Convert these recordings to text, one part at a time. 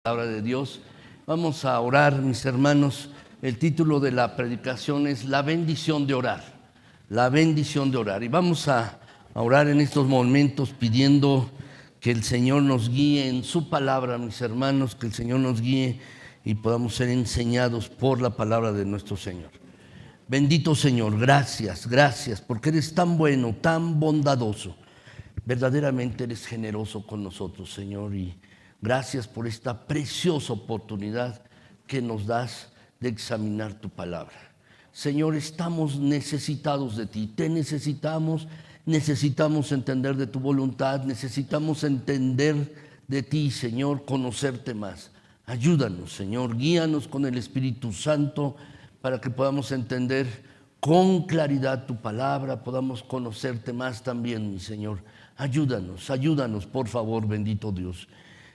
Palabra de Dios. Vamos a orar, mis hermanos. El título de la predicación es La bendición de orar. La bendición de orar. Y vamos a orar en estos momentos pidiendo que el Señor nos guíe en su palabra, mis hermanos, que el Señor nos guíe y podamos ser enseñados por la palabra de nuestro Señor. Bendito Señor, gracias, gracias, porque eres tan bueno, tan bondadoso. Verdaderamente eres generoso con nosotros, Señor, y gracias por esta preciosa oportunidad que nos das de examinar tu palabra. Señor, estamos necesitados de ti, te necesitamos entender de tu voluntad, necesitamos entender de ti, Señor, conocerte más. Ayúdanos, Señor, guíanos con el Espíritu Santo para que podamos entender con claridad tu palabra, podamos conocerte más también, mi Señor. Ayúdanos, por favor, bendito Dios.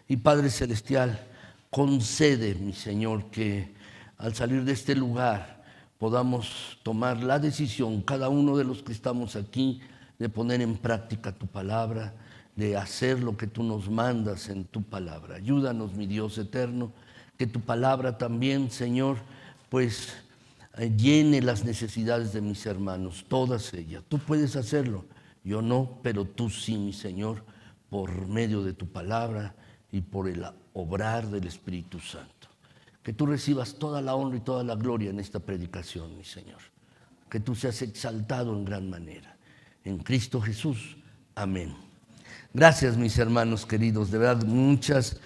Y Padre Celestial, concede, mi Señor, que al salir de este lugar podamos tomar la decisión, cada uno de los que estamos aquí, de poner en práctica tu palabra, de hacer lo que tú nos mandas en tu palabra. Ayúdanos, mi Dios eterno, que tu palabra también, Señor, pues llene las necesidades de mis hermanos, todas ellas. Tú puedes hacerlo, yo no, pero tú sí, mi Señor, por medio de tu palabra y por el obrar del Espíritu Santo. Que tú recibas toda la honra y toda la gloria en esta predicación, mi Señor. Que tú seas exaltado en gran manera. En Cristo Jesús. Amén. Gracias, mis hermanos queridos. De verdad, muchas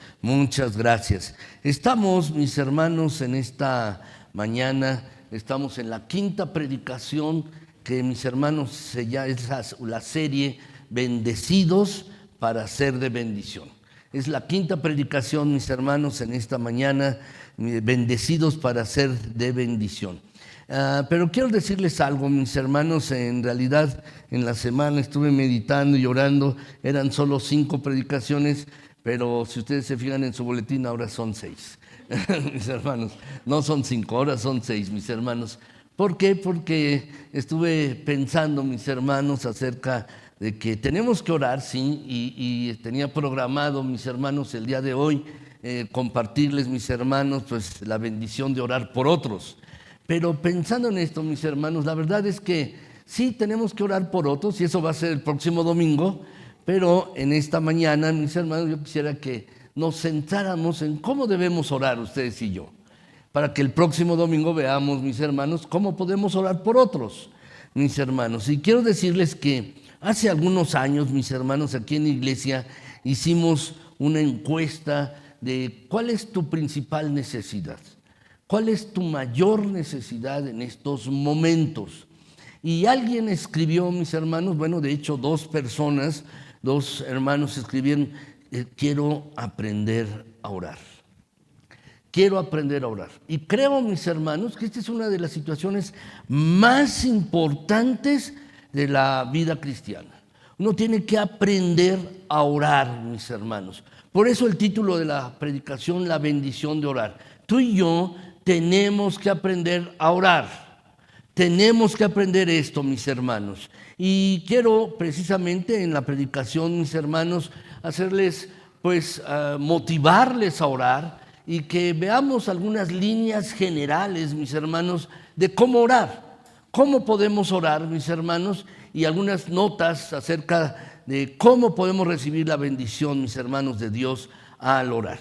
gracias. Estamos, mis hermanos, en esta mañana, estamos en la quinta predicación que, mis hermanos, ya es la serie Bendecidos para ser de bendición. Es la quinta predicación, mis hermanos, en esta mañana, bendecidos para ser de bendición. Pero quiero decirles algo, mis hermanos. En realidad, en la semana estuve meditando y orando. Eran solo 5 predicaciones, pero si ustedes se fijan en su boletín, ahora son 6. Mis hermanos, no son 5, ahora son 6, mis hermanos. ¿Por qué? Porque estuve pensando, mis hermanos, acerca de que tenemos que orar, sí, y tenía programado, mis hermanos, el día de hoy compartirles, mis hermanos, pues la bendición de orar por otros. Pero pensando en esto, mis hermanos, la verdad es que sí tenemos que orar por otros, y eso va a ser el próximo domingo, pero en esta mañana, mis hermanos, yo quisiera que nos centráramos en cómo debemos orar ustedes y yo, para que el próximo domingo veamos, mis hermanos, cómo podemos orar por otros, mis hermanos. Y quiero decirles que hace algunos años, mis hermanos, aquí en la iglesia hicimos una encuesta de cuál es tu principal necesidad, cuál es tu mayor necesidad en estos momentos. Y alguien escribió, mis hermanos, bueno, de hecho 2 hermanos escribieron, quiero aprender a orar. Quiero aprender a orar. Y creo, mis hermanos, que esta es una de las situaciones más importantes de la vida cristiana. Uno tiene que aprender a orar, mis hermanos. Por eso el título de la predicación, La bendición de orar. Tú y yo tenemos que aprender a orar. Tenemos que aprender esto, mis hermanos. Y quiero precisamente en la predicación, mis hermanos, hacerles, pues, motivarles a orar y que veamos algunas líneas generales, mis hermanos, de cómo orar. ¿Cómo podemos orar, mis hermanos? Y algunas notas acerca de cómo podemos recibir la bendición, mis hermanos, de Dios al orar.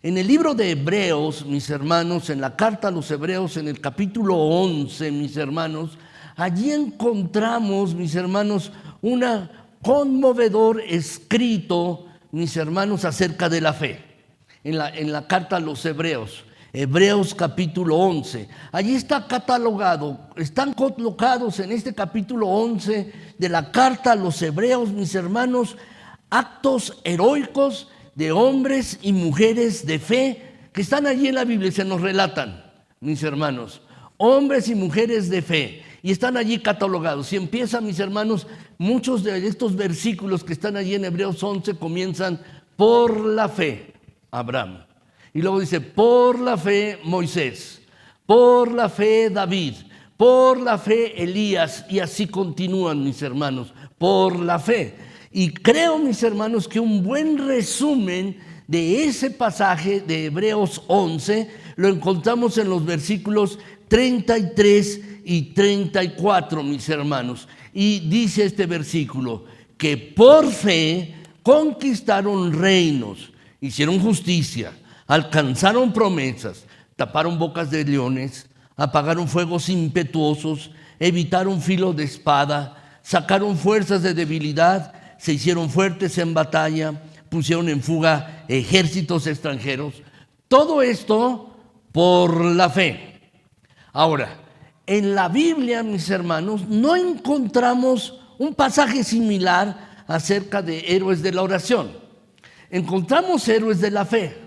En el libro de Hebreos, mis hermanos, en la carta a los Hebreos, en el capítulo 11, mis hermanos, allí encontramos, mis hermanos, un conmovedor escrito, mis hermanos, acerca de la fe. En la carta a los Hebreos. Hebreos capítulo 11. Allí está catalogado, están colocados en este capítulo 11 de la carta a los Hebreos, mis hermanos, actos heroicos de hombres y mujeres de fe que están allí en la Biblia y se nos relatan, mis hermanos. Hombres y mujeres de fe, y están allí catalogados. Y empiezan, mis hermanos, muchos de estos versículos que están allí en Hebreos 11 comienzan por la fe, Abraham. Y luego dice, por la fe Moisés, por la fe David, por la fe Elías, y así continúan, mis hermanos, por la fe. Y creo, mis hermanos, que un buen resumen de ese pasaje de Hebreos 11 lo encontramos en los versículos 33 y 34, mis hermanos. Y dice este versículo, que por fe conquistaron reinos, hicieron justicia, alcanzaron promesas, taparon bocas de leones, apagaron fuegos impetuosos, evitaron filo de espada, sacaron fuerzas de debilidad, se hicieron fuertes en batalla, pusieron en fuga ejércitos extranjeros. Todo esto por la fe. Ahora, en la Biblia, mis hermanos, no encontramos un pasaje similar acerca de héroes de la oración. Encontramos héroes de la fe,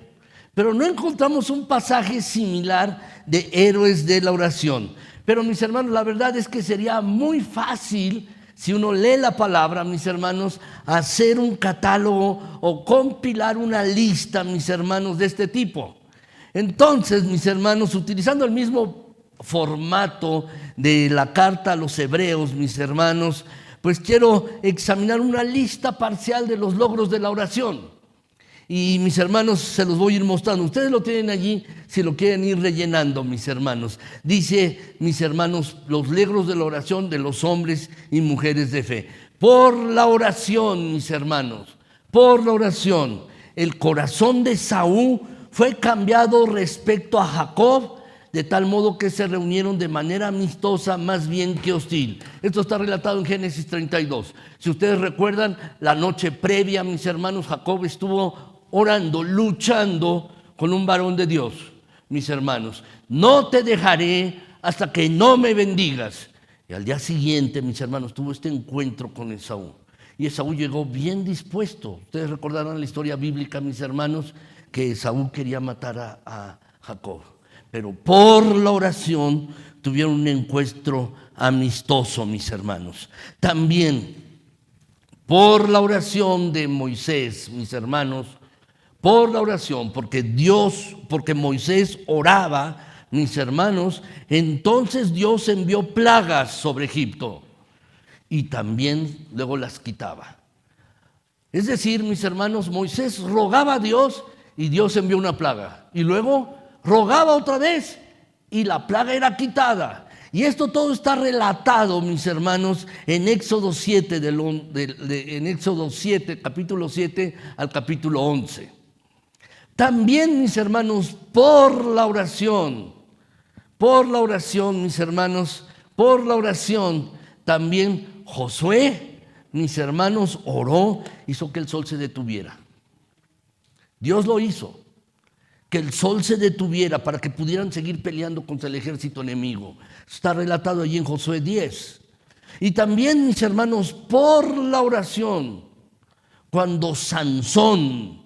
pero no encontramos un pasaje similar de héroes de la oración. Pero, mis hermanos, la verdad es que sería muy fácil, si uno lee la palabra, mis hermanos, hacer un catálogo o compilar una lista, mis hermanos, de este tipo. Entonces, mis hermanos, utilizando el mismo formato de la carta a los hebreos, mis hermanos, pues quiero examinar una lista parcial de los logros de la oración. Y mis hermanos, se los voy a ir mostrando. Ustedes lo tienen allí si lo quieren ir rellenando, mis hermanos. Dice, mis hermanos, los logros de la oración de los hombres y mujeres de fe. Por la oración, mis hermanos, por la oración, el corazón de Saúl fue cambiado respecto a Jacob, de tal modo que se reunieron de manera amistosa más bien que hostil. Esto está relatado en Génesis 32. Si ustedes recuerdan, la noche previa, mis hermanos, Jacob estuvo orando, luchando con un varón de Dios. Mis hermanos, no te dejaré hasta que no me bendigas. Y al día siguiente, mis hermanos, tuvo este encuentro con Esaú. Y Esaú llegó bien dispuesto. Ustedes recordarán la historia bíblica, mis hermanos, que Esaú quería matar a Jacob. Pero por la oración tuvieron un encuentro amistoso, mis hermanos. También por la oración de Moisés, mis hermanos, por la oración, porque Moisés oraba, mis hermanos, entonces Dios envió plagas sobre Egipto y también luego las quitaba. Es decir, mis hermanos, Moisés rogaba a Dios y Dios envió una plaga. Y luego rogaba otra vez y la plaga era quitada. Y esto todo está relatado, mis hermanos, en Éxodo 7, en Éxodo 7, capítulo 7 al capítulo 11. También, mis hermanos, por la oración, mis hermanos, por la oración, también Josué, mis hermanos, oró, hizo que el sol se detuviera. Dios lo hizo, que el sol se detuviera para que pudieran seguir peleando contra el ejército enemigo. Está relatado allí en Josué 10. Y también, mis hermanos, por la oración, cuando Sansón,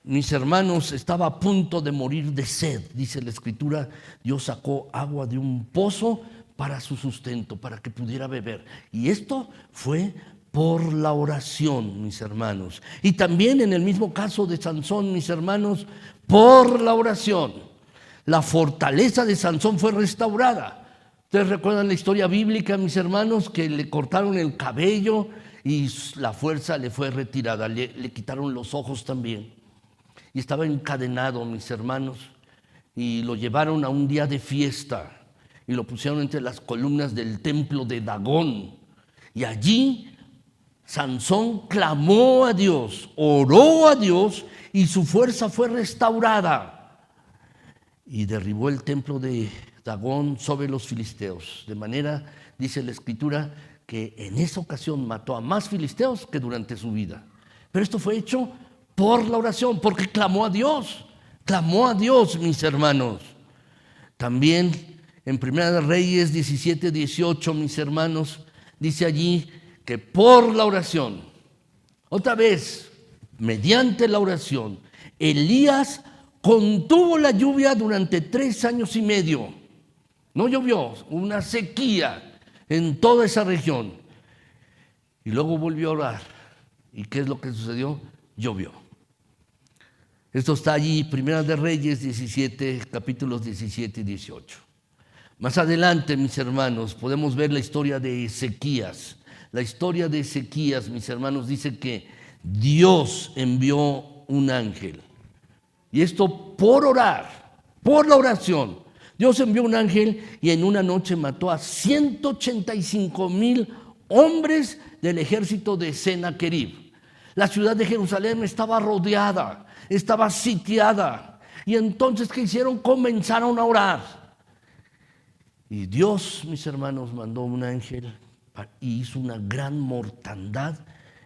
mis hermanos, estaba a punto de morir de sed, dice la Escritura, Dios sacó agua de un pozo para su sustento, para que pudiera beber. Y esto fue por la oración, mis hermanos. Y también en el mismo caso de Sansón, mis hermanos, por la oración, la fortaleza de Sansón fue restaurada. Ustedes recuerdan la historia bíblica, mis hermanos, que le cortaron el cabello y la fuerza le fue retirada, le quitaron los ojos también. Y estaba encadenado, mis hermanos, y lo llevaron a un día de fiesta y lo pusieron entre las columnas del templo de Dagón. Y allí Sansón clamó a Dios, oró a Dios y su fuerza fue restaurada. Y derribó el templo de Dagón sobre los filisteos. De manera, dice la Escritura, que en esa ocasión mató a más filisteos que durante su vida. Pero esto fue hecho por la oración, porque clamó a Dios, mis hermanos. También en Primera de Reyes 17, 18, mis hermanos, dice allí que por la oración, otra vez, mediante la oración, Elías contuvo la lluvia durante 3 años y medio. No llovió, una sequía en toda esa región. Y luego volvió a orar. ¿Y qué es lo que sucedió? Llovió. Esto está allí, Primera de Reyes 17, capítulos 17 y 18. Más adelante, mis hermanos, podemos ver la historia de Ezequías. La historia de Ezequías, mis hermanos, dice que Dios envió un ángel. Y esto por orar, por la oración. Dios envió un ángel y en una noche mató a 185,000 hombres del ejército de Sennacherib. La ciudad de Jerusalén estaba rodeada, estaba sitiada. Y entonces, ¿qué hicieron? Comenzaron a orar. Y Dios, mis hermanos, mandó un ángel y hizo una gran mortandad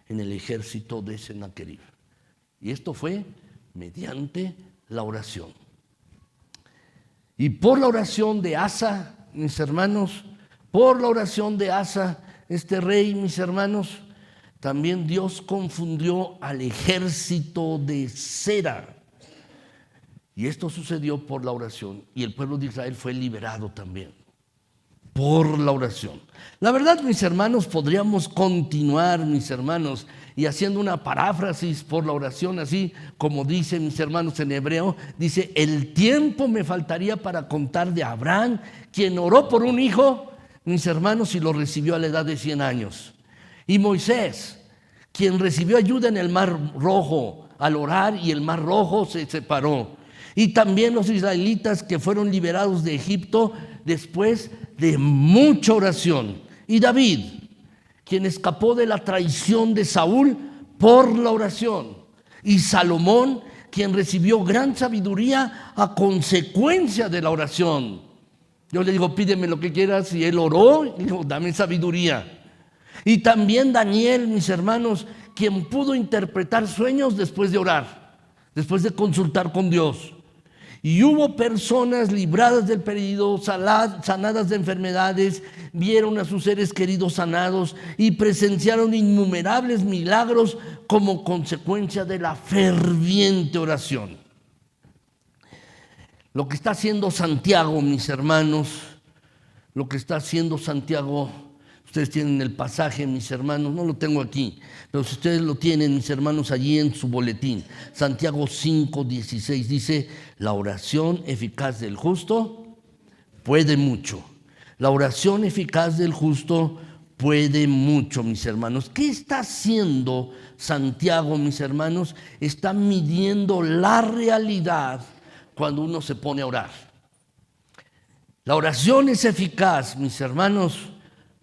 en el ejército de Sennacherib. Y esto fue mediante la oración. Y por la oración de Asa, mis hermanos, por la oración de Asa, este rey, mis hermanos, también Dios confundió al ejército de Sera. Y esto sucedió por la oración. Y el pueblo de Israel fue liberado también por la oración. La verdad, mis hermanos, podríamos continuar, mis hermanos, y haciendo una paráfrasis por la oración, así como dicen mis hermanos en hebreo, dice: el tiempo me faltaría para contar de Abraham, quien oró por un hijo, mis hermanos, y lo recibió a la edad de 100 años. Y Moisés, quien recibió ayuda en el Mar Rojo al orar, y el Mar Rojo se separó. Y también los israelitas que fueron liberados de Egipto después de mucha oración. Y David, quien escapó de la traición de Saúl por la oración. Y Salomón, quien recibió gran sabiduría a consecuencia de la oración. Yo le digo: pídeme lo que quieras, y él oró y dijo: dame sabiduría. Y también Daniel, mis hermanos, quien pudo interpretar sueños después de orar, después de consultar con Dios. Y hubo personas libradas del peligro, sanadas de enfermedades, vieron a sus seres queridos sanados y presenciaron innumerables milagros como consecuencia de la ferviente oración. Lo que está haciendo Santiago, mis hermanos, lo que está haciendo Santiago, ustedes tienen el pasaje, mis hermanos, no lo tengo aquí, pero si ustedes lo tienen, mis hermanos, allí en su boletín, Santiago 5:16 dice: la oración eficaz del justo puede mucho. La oración eficaz del justo puede mucho, mis hermanos. ¿Qué está haciendo Santiago, mis hermanos? Está midiendo la realidad cuando uno se pone a orar. La oración es eficaz, mis hermanos,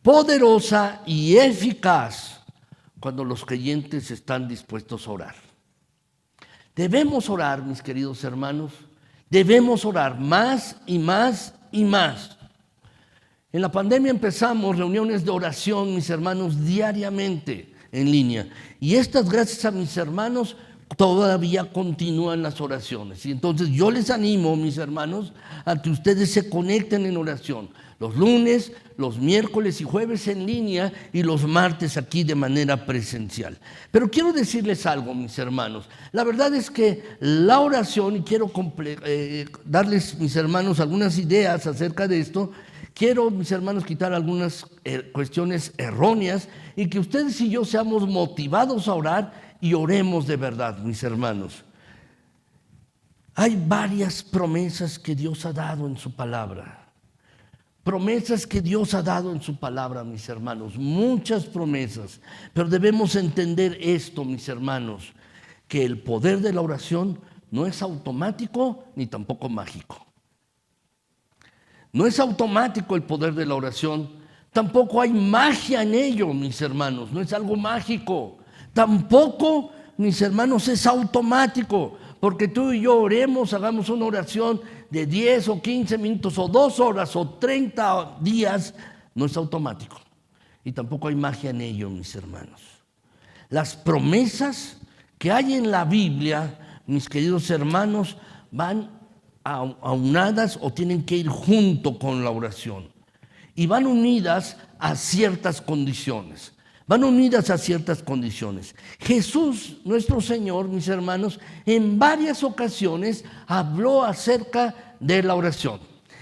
poderosa y eficaz cuando los creyentes están dispuestos a orar. Debemos orar, mis queridos hermanos, debemos orar más y más y más. En la pandemia empezamos reuniones de oración, mis hermanos, diariamente en línea. Y estas, gracias a mis hermanos, todavía continúan las oraciones. Y entonces yo les animo, mis hermanos, a que ustedes se conecten en oración. Los lunes, los miércoles y jueves en línea, y los martes aquí de manera presencial. Pero quiero decirles algo, mis hermanos. La verdad es que la oración, y quiero darles, mis hermanos, algunas ideas acerca de esto. Quiero, mis hermanos, quitar algunas cuestiones erróneas y que ustedes y yo seamos motivados a orar y oremos de verdad, mis hermanos. Hay varias promesas que Dios ha dado en su palabra. Promesas que Dios ha dado en su palabra, mis hermanos. Muchas promesas. Pero debemos entender esto, mis hermanos, que el poder de la oración no es automático ni tampoco mágico. No es automático el poder de la oración. Tampoco hay magia en ello, mis hermanos. No es algo mágico. Tampoco, mis hermanos, es automático. Porque tú y yo oremos, hagamos una oración de 10 o 15 minutos o 2 horas o 30 días, no es automático. Y tampoco hay magia en ello, mis hermanos. Las promesas que hay en la Biblia, mis queridos hermanos, van aunadas o tienen que ir junto con la oración. Y van unidas a ciertas condiciones. Van unidas a ciertas condiciones. Jesús, nuestro Señor, mis hermanos, en varias ocasiones habló acerca de la oración.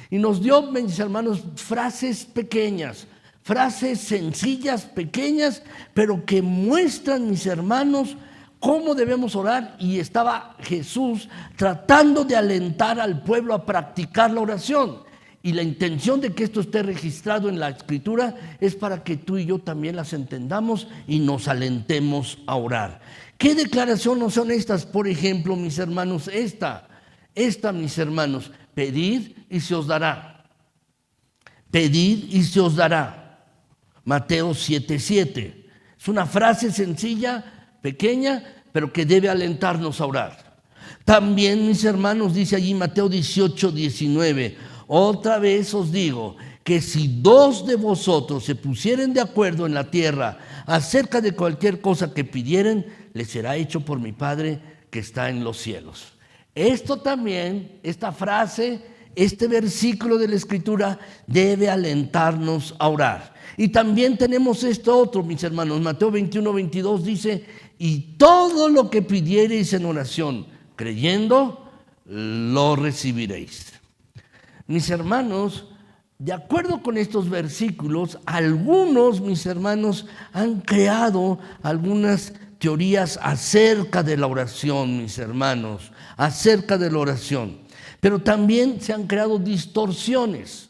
Y nos dio, mis hermanos, frases pequeñas, frases sencillas, pequeñas, pero que muestran, mis hermanos, cómo debemos orar. Y estaba Jesús tratando de alentar al pueblo a practicar la oración. Y la intención de que esto esté registrado en la Escritura es para que tú y yo también las entendamos y nos alentemos a orar. ¿Qué declaraciones son estas? Por ejemplo, mis hermanos, esta, mis hermanos, pedid y se os dará. Pedid y se os dará. Mateo 7:7. Es una frase sencilla, pequeña, pero que debe alentarnos a orar. También, mis hermanos, dice allí Mateo 18:19, otra vez os digo que si 2 de vosotros se pusieren de acuerdo en la tierra acerca de cualquier cosa que pidieren, les será hecho por mi Padre que está en los cielos. Esto también, esta frase, este versículo de la Escritura debe alentarnos a orar. Y también tenemos esto otro, mis hermanos. Mateo 21:22 dice, y todo lo que pidiereis en oración, creyendo, lo recibiréis. Mis hermanos, de acuerdo con estos versículos, algunos, mis hermanos, han creado algunas teorías acerca de la oración, mis hermanos, acerca de la oración. Pero también se han creado distorsiones,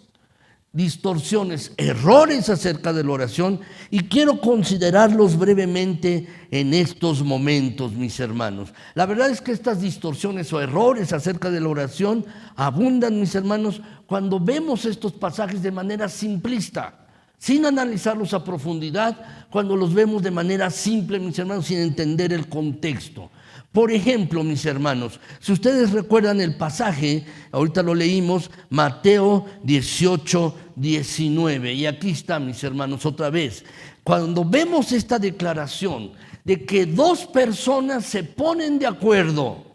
errores acerca de la oración, y quiero considerarlos brevemente en estos momentos, mis hermanos. La verdad es que estas distorsiones o errores acerca de la oración abundan, mis hermanos, cuando vemos estos pasajes de manera simplista, sin analizarlos a profundidad, cuando los vemos de manera simple, mis hermanos, sin entender el contexto. Por ejemplo, mis hermanos, si ustedes recuerdan el pasaje, ahorita lo leímos, Mateo 18:19, y aquí está, mis hermanos, otra vez. Cuando vemos esta declaración de que 2 personas se ponen de acuerdo,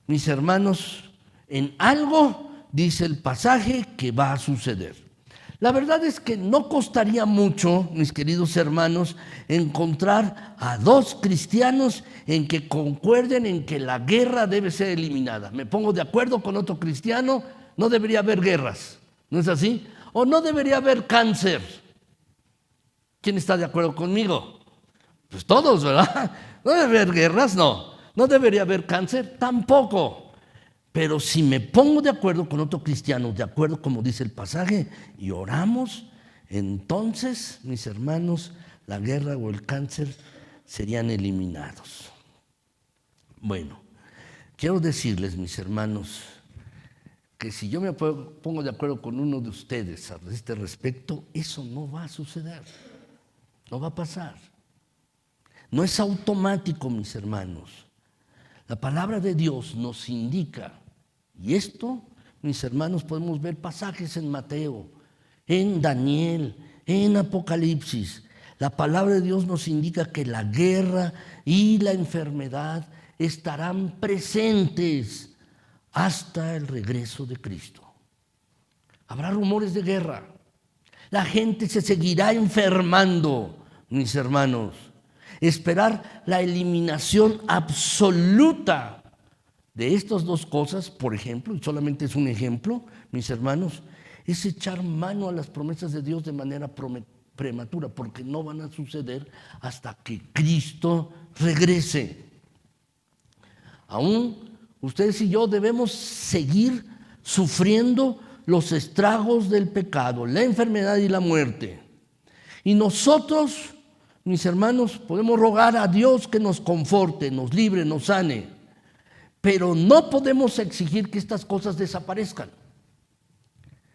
mis hermanos, en algo, dice el pasaje, que va a suceder. La verdad es que no costaría mucho, mis queridos hermanos, encontrar a 2 cristianos en que concuerden en que la guerra debe ser eliminada. Me pongo de acuerdo con otro cristiano, no debería haber guerras, ¿no es así? O no debería haber cáncer. ¿Quién está de acuerdo conmigo? Pues todos, ¿verdad? No debe haber guerras, no. No debería haber cáncer, tampoco. Pero si me pongo de acuerdo con otro cristiano, de acuerdo como dice el pasaje, y oramos, entonces, mis hermanos, la guerra o el cáncer serían eliminados. Bueno, quiero decirles, mis hermanos, que si yo me pongo de acuerdo con uno de ustedes a este respecto, eso no va a suceder, no va a pasar. No es automático, mis hermanos. La palabra de Dios nos indica, y esto, mis hermanos, podemos ver pasajes en Mateo, en Daniel, en Apocalipsis. La palabra de Dios nos indica que la guerra y la enfermedad estarán presentes hasta el regreso de Cristo. Habrá rumores de guerra. La gente se seguirá enfermando, mis hermanos. Esperar la eliminación absoluta de estas 2 cosas, por ejemplo, y solamente es un ejemplo, mis hermanos, es echar mano a las promesas de Dios de manera prematura, porque no van a suceder hasta que Cristo regrese. Aún ustedes y yo debemos seguir sufriendo los estragos del pecado, la enfermedad y la muerte. Y nosotros, mis hermanos, podemos rogar a Dios que nos conforte, nos libre, nos sane, pero no podemos exigir que estas cosas desaparezcan.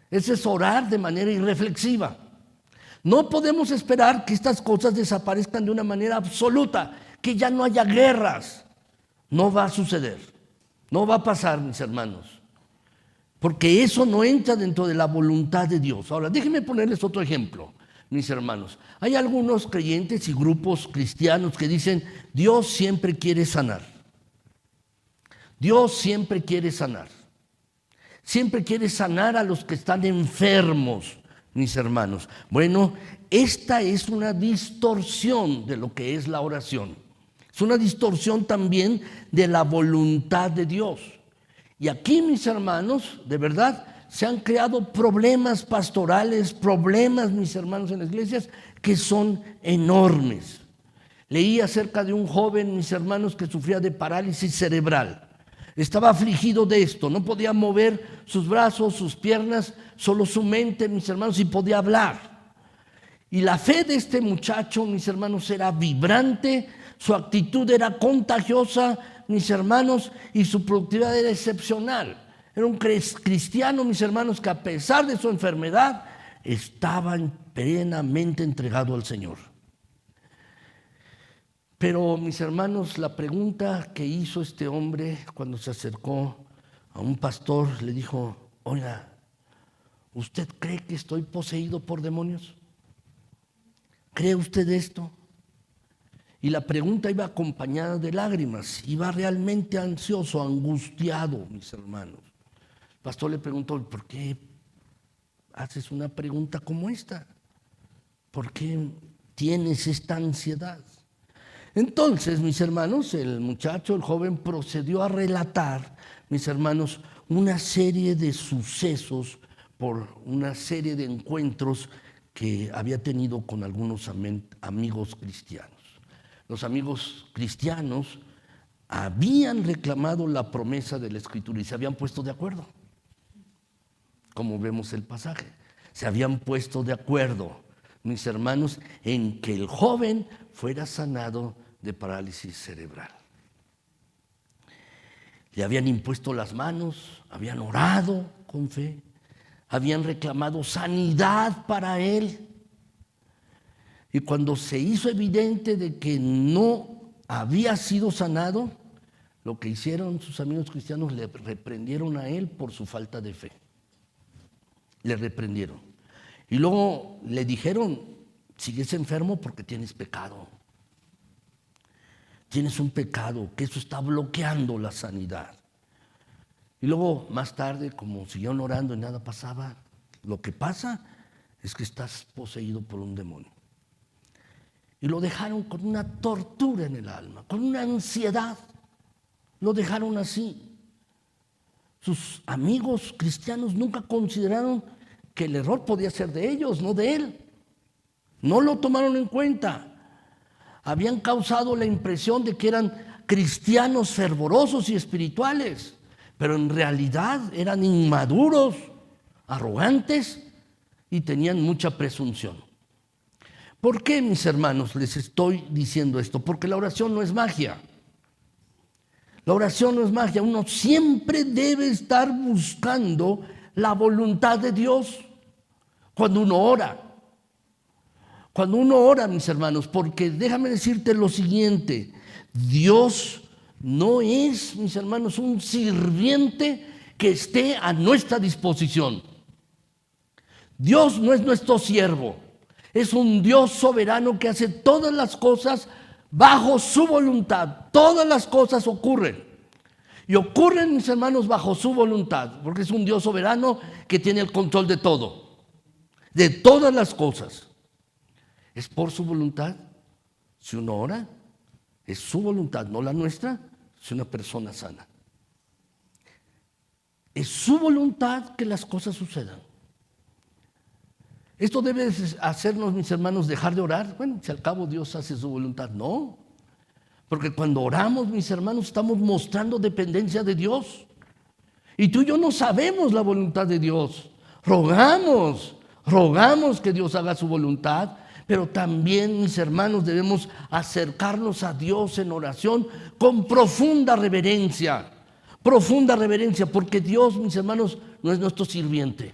Ese es orar de manera irreflexiva. No podemos esperar que estas cosas desaparezcan de una manera absoluta, que ya no haya guerras. No va a suceder, no va a pasar, mis hermanos, porque eso no entra dentro de la voluntad de Dios. Ahora, déjenme ponerles otro ejemplo, mis hermanos. Hay algunos creyentes y grupos cristianos que dicen, Dios siempre quiere sanar. Dios siempre quiere sanar. Siempre quiere sanar a los que están enfermos, mis hermanos. Bueno, esta es una distorsión de lo que es la oración. Es una distorsión también de la voluntad de Dios. Y aquí, mis hermanos, de verdad, se han creado problemas pastorales, problemas, mis hermanos, en las iglesias, que son enormes. Leí acerca de un joven, mis hermanos, que sufría de parálisis cerebral. Estaba afligido de esto, no podía mover sus brazos, sus piernas, solo su mente, mis hermanos, y podía hablar. Y la fe de este muchacho, mis hermanos, era vibrante, Su actitud era contagiosa, mis hermanos, y su productividad era excepcional. Era un cristiano, mis hermanos, que a pesar de su enfermedad, estaba plenamente entregado al Señor. Pero, mis hermanos, la pregunta que hizo este hombre cuando se acercó a un pastor, le dijo: oiga, ¿usted cree que estoy poseído por demonios? ¿Cree usted esto? Y la pregunta iba acompañada de lágrimas, iba realmente ansioso, angustiado, mis hermanos. El pastor le preguntó: ¿por qué haces una pregunta como esta? ¿Por qué tienes esta ansiedad? Entonces, mis hermanos, el muchacho, el joven, procedió a relatar, mis hermanos, una serie de sucesos por una serie de encuentros que había tenido con algunos amigos cristianos. Los amigos cristianos habían reclamado la promesa de la Escritura y se habían puesto de acuerdo. Como vemos el pasaje, se habían puesto de acuerdo, mis hermanos, en que el joven fuera sanado de parálisis cerebral. Le habían impuesto las manos, habían orado con fe, habían reclamado sanidad para él. Y cuando se hizo evidente de que no había sido sanado, lo que hicieron sus amigos cristianos, le reprendieron a él por su falta de fe. Le reprendieron. Y luego le dijeron: sigues enfermo porque tienes pecado. Tienes un pecado, que eso está bloqueando la sanidad. Y luego, más tarde, como siguieron orando y nada pasaba, lo que pasa es que estás poseído por un demonio. Y lo dejaron con una tortura en el alma, con una ansiedad. Lo dejaron así. Sus amigos cristianos nunca consideraron que el error podía ser de ellos, no de él. No lo tomaron en cuenta. Habían causado la impresión de que eran cristianos fervorosos y espirituales, pero en realidad eran inmaduros, arrogantes y tenían mucha presunción. ¿Por qué, mis hermanos, les estoy diciendo esto? Porque la oración no es magia. La oración no es magia. Uno siempre debe estar buscando la voluntad de Dios cuando uno ora. Cuando uno ora, mis hermanos, porque déjame decirte lo siguiente: Dios no es, mis hermanos, un sirviente que esté a nuestra disposición. Dios no es nuestro siervo, es un Dios soberano que hace todas las cosas bajo su voluntad. Todas las cosas ocurren. Y ocurren, mis hermanos, bajo su voluntad, porque es un Dios soberano que tiene el control de todo, de todas las cosas. Es por su voluntad. Si uno ora, es su voluntad, no la nuestra, si una persona sana. Es su voluntad que las cosas sucedan. ¿Esto debe hacernos, mis hermanos, dejar de orar? Bueno, si al cabo Dios hace su voluntad, no. Porque cuando oramos, mis hermanos, estamos mostrando dependencia de Dios. Y tú y yo no sabemos la voluntad de Dios. Rogamos que Dios haga su voluntad. Pero también, mis hermanos, debemos acercarnos a Dios en oración con profunda reverencia, porque Dios, mis hermanos, no es nuestro sirviente.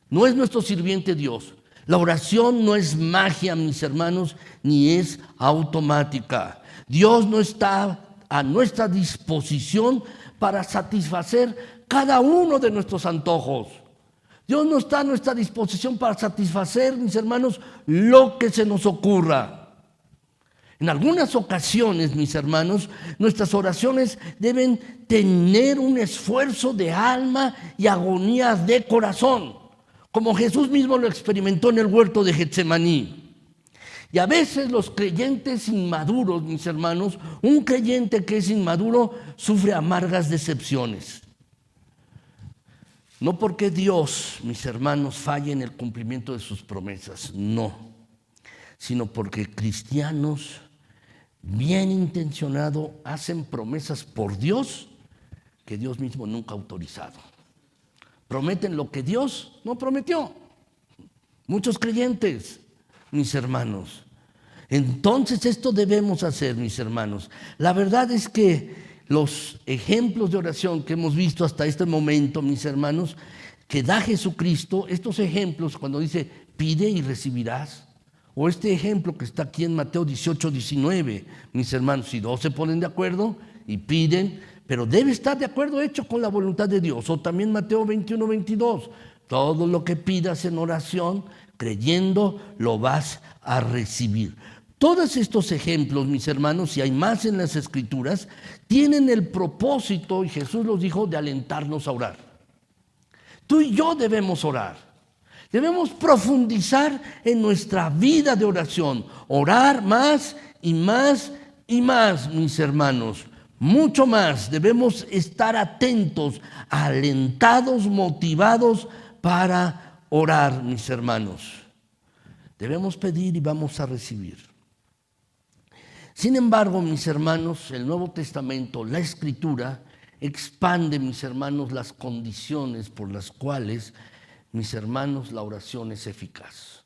No es nuestro sirviente Dios. La oración no es magia, mis hermanos, ni es automática. Dios no está a nuestra disposición para satisfacer cada uno de nuestros antojos. Dios no está a nuestra disposición para satisfacer, mis hermanos, lo que se nos ocurra. En algunas ocasiones, mis hermanos, nuestras oraciones deben tener un esfuerzo de alma y agonía de corazón, como Jesús mismo lo experimentó en el huerto de Getsemaní. Y a veces los creyentes inmaduros, mis hermanos, un creyente que es inmaduro sufre amargas decepciones. No porque Dios, mis hermanos, falle en el cumplimiento de sus promesas, no, sino porque cristianos bien intencionados hacen promesas por Dios que Dios mismo nunca ha autorizado. Prometen lo que Dios no prometió. Muchos creyentes, mis hermanos. Entonces esto debemos hacer, mis hermanos. La verdad es que los ejemplos de oración que hemos visto hasta este momento, mis hermanos, que da Jesucristo, estos ejemplos cuando dice pide y recibirás, o este ejemplo que está aquí en Mateo 18, 19, mis hermanos, si dos se ponen de acuerdo y piden, pero debe estar de acuerdo hecho con la voluntad de Dios, o también Mateo 21, 22, todo lo que pidas en oración, creyendo, lo vas a recibir. Todos estos ejemplos, mis hermanos, y hay más en las Escrituras, tienen el propósito, y Jesús los dijo, de alentarnos a orar. Tú y yo debemos orar. Debemos profundizar en nuestra vida de oración. Orar más y más y más, mis hermanos. Mucho más. Debemos estar atentos, alentados, motivados para orar, mis hermanos. Debemos pedir y vamos a recibir. Sin embargo, mis hermanos, el Nuevo Testamento, la Escritura, expande, mis hermanos, las condiciones por las cuales, mis hermanos, la oración es eficaz.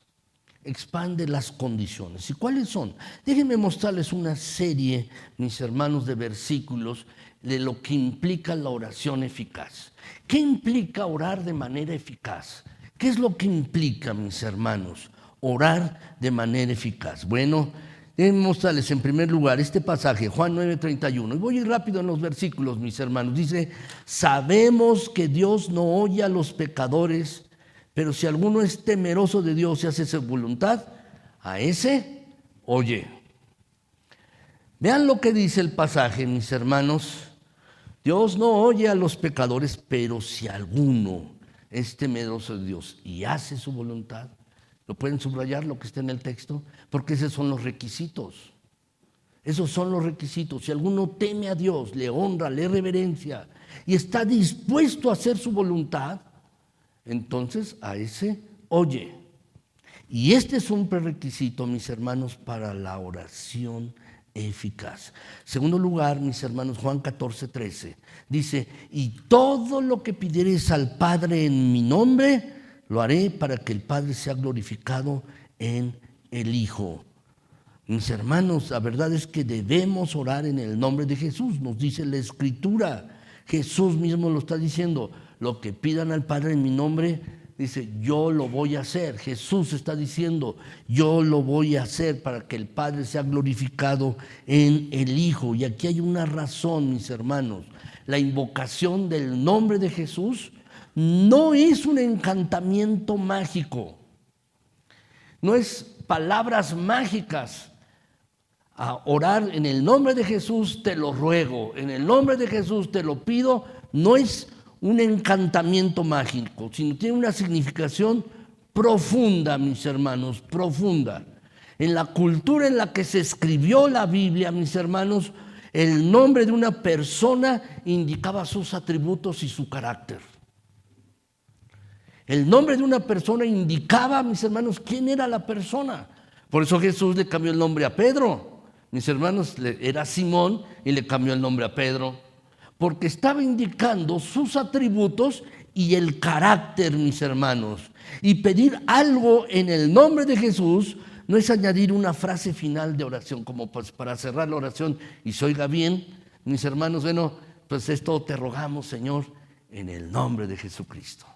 Expande las condiciones. ¿Y cuáles son? Déjenme mostrarles una serie, mis hermanos, de versículos de lo que implica la oración eficaz. ¿Qué implica orar de manera eficaz? ¿Qué es lo que implica, mis hermanos, orar de manera eficaz? Bueno, déjenme mostrarles en primer lugar este pasaje, Juan 9:31. Y voy a ir rápido en los versículos, mis hermanos. Dice, sabemos que Dios no oye a los pecadores, pero si alguno es temeroso de Dios y hace su voluntad, a ese oye. Vean lo que dice el pasaje, mis hermanos. Dios no oye a los pecadores, pero si alguno es temeroso de Dios y hace su voluntad, ¿lo pueden subrayar lo que está en el texto? Porque esos son los requisitos. Esos son los requisitos. Si alguno teme a Dios, le honra, le reverencia y está dispuesto a hacer su voluntad, entonces a ese oye. Y este es un prerequisito, mis hermanos, para la oración eficaz. Segundo lugar, mis hermanos, Juan 14:13 dice, y todo lo que pidiereis al Padre en mi nombre, lo haré para que el Padre sea glorificado en el Hijo. Mis hermanos, la verdad es que debemos orar en el nombre de Jesús, nos dice la Escritura. Jesús mismo lo está diciendo, lo que pidan al Padre en mi nombre, dice, yo lo voy a hacer. Jesús está diciendo, yo lo voy a hacer para que el Padre sea glorificado en el Hijo. Y aquí hay una razón, mis hermanos. La invocación del nombre de Jesús no es un encantamiento mágico. No es palabras mágicas. A orar en el nombre de Jesús te lo ruego, en el nombre de Jesús te lo pido, no es un encantamiento mágico, sino tiene una significación profunda, mis hermanos, profunda. En la cultura en la que se escribió la Biblia, mis hermanos, el nombre de una persona indicaba sus atributos y su carácter. El nombre de una persona indicaba, mis hermanos, quién era la persona. Por eso Jesús le cambió el nombre a Pedro. Mis hermanos, era Simón y le cambió el nombre a Pedro, porque estaba indicando sus atributos y el carácter, mis hermanos. Y pedir algo en el nombre de Jesús no es añadir una frase final de oración, como pues para cerrar la oración y se oiga bien, mis hermanos, bueno, pues esto te rogamos, Señor, en el nombre de Jesucristo.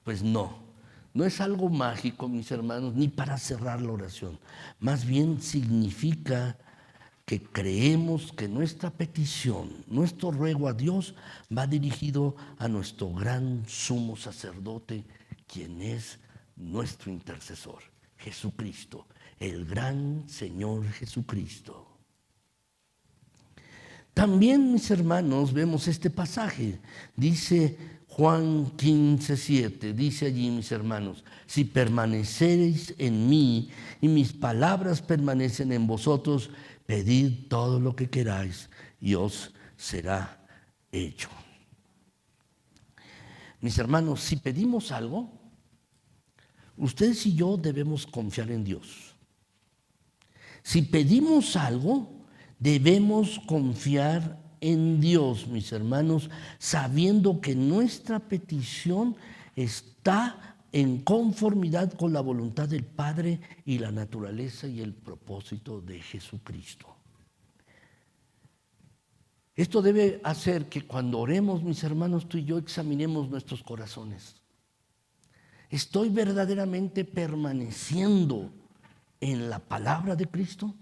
Pues no. No es algo mágico, mis hermanos, ni para cerrar la oración. Más bien significa que creemos que nuestra petición, nuestro ruego a Dios va dirigido a nuestro gran sumo sacerdote, quien es nuestro intercesor, Jesucristo, el gran Señor Jesucristo. También, mis hermanos, vemos este pasaje. Dice Juan 15:7, dice allí, mis hermanos, si permaneceréis en mí y mis palabras permanecen en vosotros, pedid todo lo que queráis y os será hecho. Mis hermanos, si pedimos algo, ustedes y yo debemos confiar en Dios. Si pedimos algo, debemos confiar en Dios, mis hermanos, sabiendo que nuestra petición está en conformidad con la voluntad del Padre y la naturaleza y el propósito de Jesucristo. Esto debe hacer que cuando oremos, mis hermanos, tú y yo examinemos nuestros corazones. ¿Estoy verdaderamente permaneciendo en la palabra de Cristo?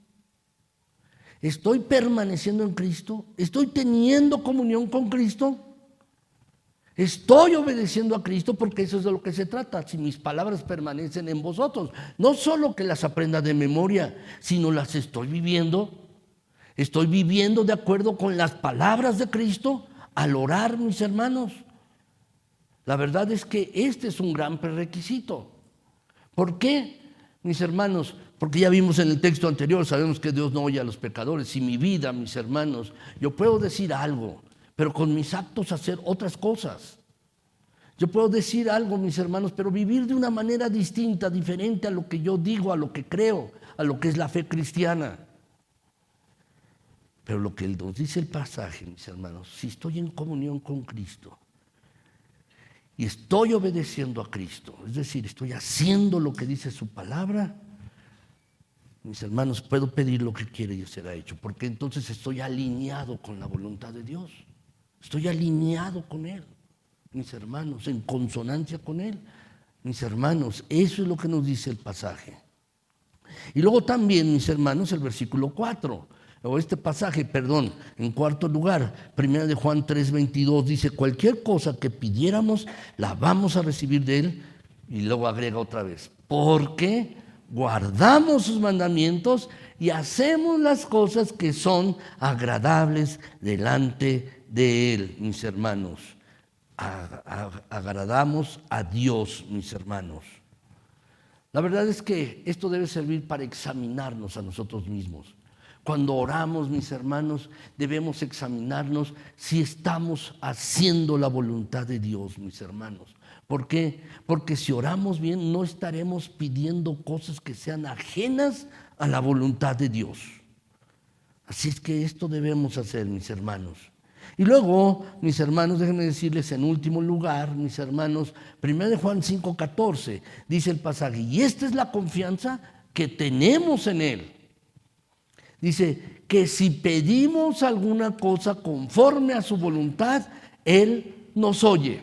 ¿Estoy permaneciendo en Cristo? ¿Estoy teniendo comunión con Cristo? ¿Estoy obedeciendo a Cristo? Porque eso es de lo que se trata. Si mis palabras permanecen en vosotros, no solo que las aprenda de memoria, sino las estoy viviendo. Estoy viviendo de acuerdo con las palabras de Cristo al orar, mis hermanos. La verdad es que este es un gran prerequisito. ¿Por qué, mis hermanos? Porque ya vimos en el texto anterior, sabemos que Dios no oye a los pecadores. Si mi vida, mis hermanos, yo puedo decir algo, pero con mis actos hacer otras cosas. Yo puedo decir algo, mis hermanos, pero vivir de una manera distinta, diferente a lo que yo digo, a lo que creo, a lo que es la fe cristiana. Pero lo que nos dice el pasaje, mis hermanos, si estoy en comunión con Cristo y estoy obedeciendo a Cristo, es decir, estoy haciendo lo que dice su palabra, mis hermanos, puedo pedir lo que quiere y será hecho, porque entonces estoy alineado con la voluntad de Dios, estoy alineado con Él, mis hermanos, en consonancia con Él. Mis hermanos, eso es lo que nos dice el pasaje. Y luego también, mis hermanos, el versículo 4. O este pasaje, perdón, en cuarto lugar, 1 de Juan 3:22 dice, cualquier cosa que pidiéramos la vamos a recibir de Él, y luego agrega otra vez, porque guardamos sus mandamientos y hacemos las cosas que son agradables delante de Él, mis hermanos. Agradamos a Dios, mis hermanos. La verdad es que esto debe servir para examinarnos a nosotros mismos. Cuando oramos, mis hermanos, debemos examinarnos si estamos haciendo la voluntad de Dios, mis hermanos. ¿Por qué? Porque si oramos bien, no estaremos pidiendo cosas que sean ajenas a la voluntad de Dios. Así es que esto debemos hacer, mis hermanos. Y luego, mis hermanos, déjenme decirles en último lugar, mis hermanos, 1 de Juan 5:14, dice el pasaje, y esta es la confianza que tenemos en Él. Dice que si pedimos alguna cosa conforme a su voluntad, Él nos oye.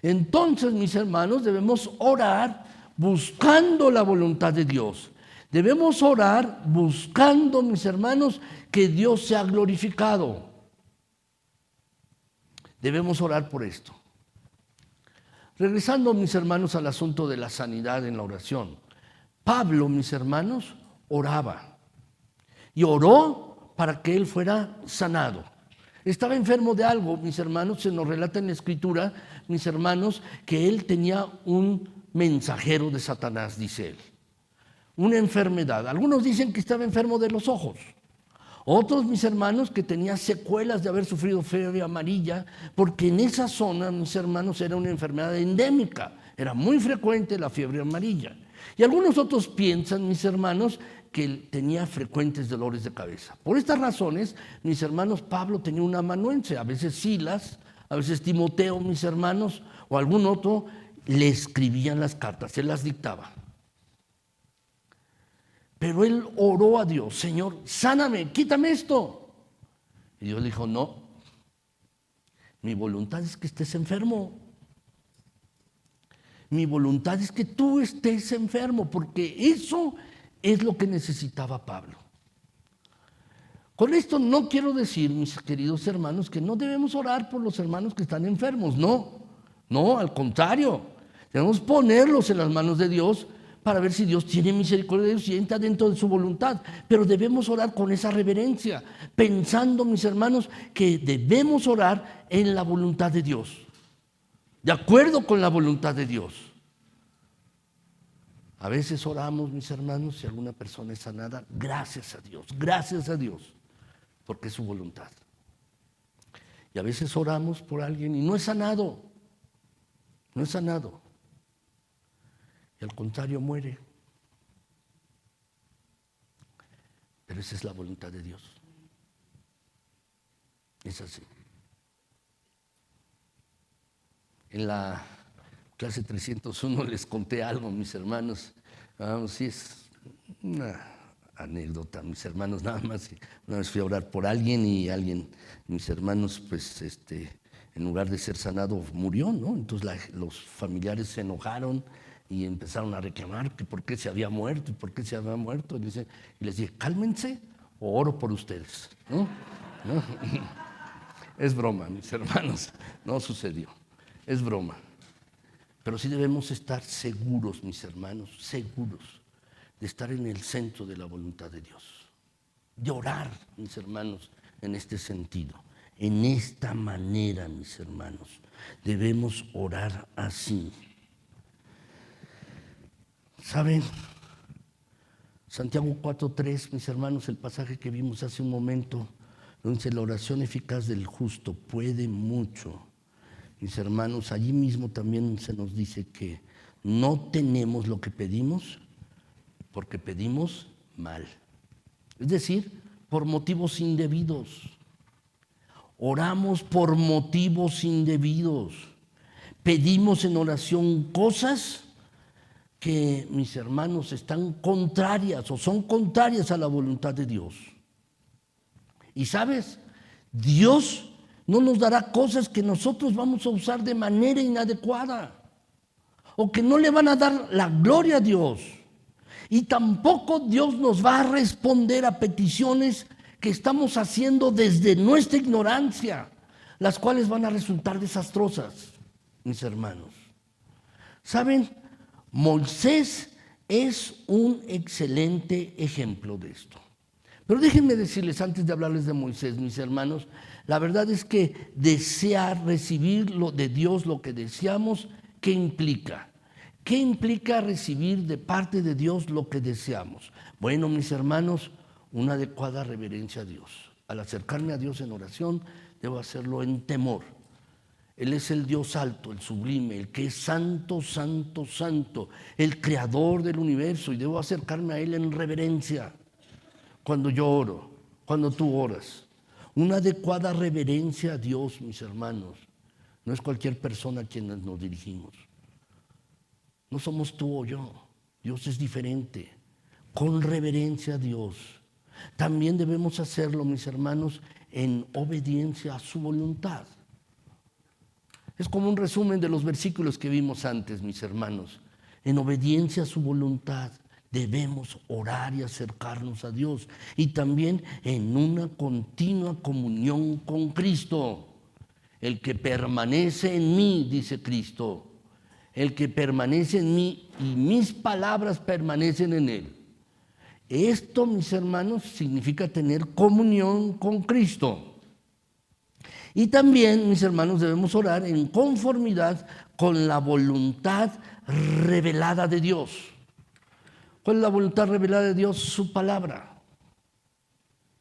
Entonces, mis hermanos, debemos orar buscando la voluntad de Dios. Debemos orar buscando, mis hermanos, que Dios sea glorificado. Debemos orar por esto. Regresando, mis hermanos, al asunto de la sanidad en la oración. Pablo, mis hermanos, oraba. Y oró para que él fuera sanado. Estaba enfermo de algo, mis hermanos, se nos relata en la Escritura, mis hermanos, que él tenía un mensajero de Satanás, dice él. Una enfermedad. Algunos dicen que estaba enfermo de los ojos. Otros, mis hermanos, que tenía secuelas de haber sufrido fiebre amarilla, porque en esa zona, mis hermanos, era una enfermedad endémica. Era muy frecuente la fiebre amarilla. Y algunos otros piensan, mis hermanos, que él tenía frecuentes dolores de cabeza. Por estas razones, mis hermanos, Pablo tenía un amanuense, a veces Silas, a veces Timoteo, mis hermanos, o algún otro, le escribían las cartas, él las dictaba. Pero él oró a Dios, Señor, sáname, quítame esto. Y Dios le dijo, no, mi voluntad es que estés enfermo. Mi voluntad es que tú estés enfermo, porque eso es lo que necesitaba Pablo. Con esto no quiero decir, mis queridos hermanos, que no debemos orar por los hermanos que están enfermos. No, al contrario. Debemos ponerlos en las manos de Dios para ver si Dios tiene misericordia de ellos y entra dentro de su voluntad. Pero debemos orar con esa reverencia, pensando, mis hermanos, que debemos orar en la voluntad de Dios, de acuerdo con la voluntad de Dios. A veces oramos, mis hermanos, si alguna persona es sanada, gracias a Dios, porque es su voluntad. Y a veces oramos por alguien y no es sanado. Y al contrario muere. Pero esa es la voluntad de Dios. Es así. En la clase 301 les conté algo, mis hermanos. Sí, es una anécdota, mis hermanos, nada más. Una vez fui a orar por alguien y mis hermanos, pues, en lugar de ser sanado, murió, ¿no? Entonces los familiares se enojaron y empezaron a reclamar que por qué se había muerto y por qué se había muerto. Y les dije, cálmense o oro por ustedes, ¿no? ¿No? Es broma, mis hermanos, no sucedió, es broma. Pero sí debemos estar seguros, mis hermanos, seguros de estar en el centro de la voluntad de Dios. De orar, mis hermanos, en este sentido. En esta manera, mis hermanos, debemos orar así. ¿Saben? Santiago 4:3, mis hermanos, el pasaje que vimos hace un momento, donde dice, la oración eficaz del justo puede mucho. Mis hermanos, allí mismo también se nos dice que no tenemos lo que pedimos porque pedimos mal. Es decir, por motivos indebidos. Oramos por motivos indebidos. Pedimos en oración cosas que, mis hermanos, están contrarias o son contrarias a la voluntad de Dios. Y sabes, Dios no nos dará cosas que nosotros vamos a usar de manera inadecuada o que no le van a dar la gloria a Dios. Y tampoco Dios nos va a responder a peticiones que estamos haciendo desde nuestra ignorancia, las cuales van a resultar desastrosas, mis hermanos. ¿Saben? Moisés es un excelente ejemplo de esto. Pero déjenme decirles, antes de hablarles de Moisés, mis hermanos, la verdad es que desear recibir de Dios lo que deseamos, ¿qué implica? ¿Qué implica recibir de parte de Dios lo que deseamos? Bueno, mis hermanos, una adecuada reverencia a Dios. Al acercarme a Dios en oración, debo hacerlo en temor. Él es el Dios alto, el sublime, el que es santo, santo, santo, el creador del universo, y debo acercarme a Él en reverencia. Cuando yo oro, cuando tú oras, una adecuada reverencia a Dios, mis hermanos, no es cualquier persona a quien nos dirigimos. No somos tú o yo, Dios es diferente. Con reverencia a Dios. También debemos hacerlo, mis hermanos, en obediencia a su voluntad. Es como un resumen de los versículos que vimos antes, mis hermanos. En obediencia a su voluntad debemos orar y acercarnos a Dios. Y también en una continua comunión con Cristo. El que permanece en mí, dice Cristo. El que permanece en mí y mis palabras permanecen en él. Esto, mis hermanos, significa tener comunión con Cristo. Y también, mis hermanos, debemos orar en conformidad con la voluntad revelada de Dios. ¿Cuál es la voluntad revelada de Dios? Su palabra.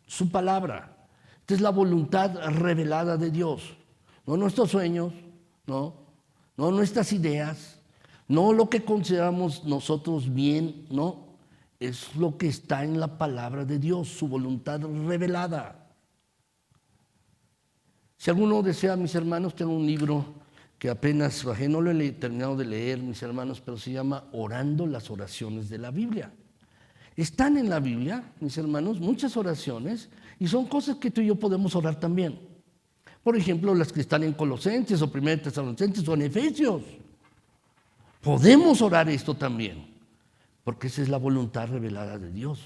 Su palabra. Esta es la voluntad revelada de Dios. No nuestros sueños, no nuestras ideas, no lo que consideramos nosotros bien, no. Es lo que está en la palabra de Dios, su voluntad revelada. Si alguno desea, mis hermanos, tengo un libro que apenas bajé, no lo he terminado de leer, mis hermanos, pero se llama Orando las oraciones de la Biblia. Están en la Biblia, mis hermanos, muchas oraciones, y son cosas que tú y yo podemos orar también. Por ejemplo, las que están en Colosenses o 1 Tesalonicenses o en Efesios. Podemos orar esto también, porque esa es la voluntad revelada de Dios.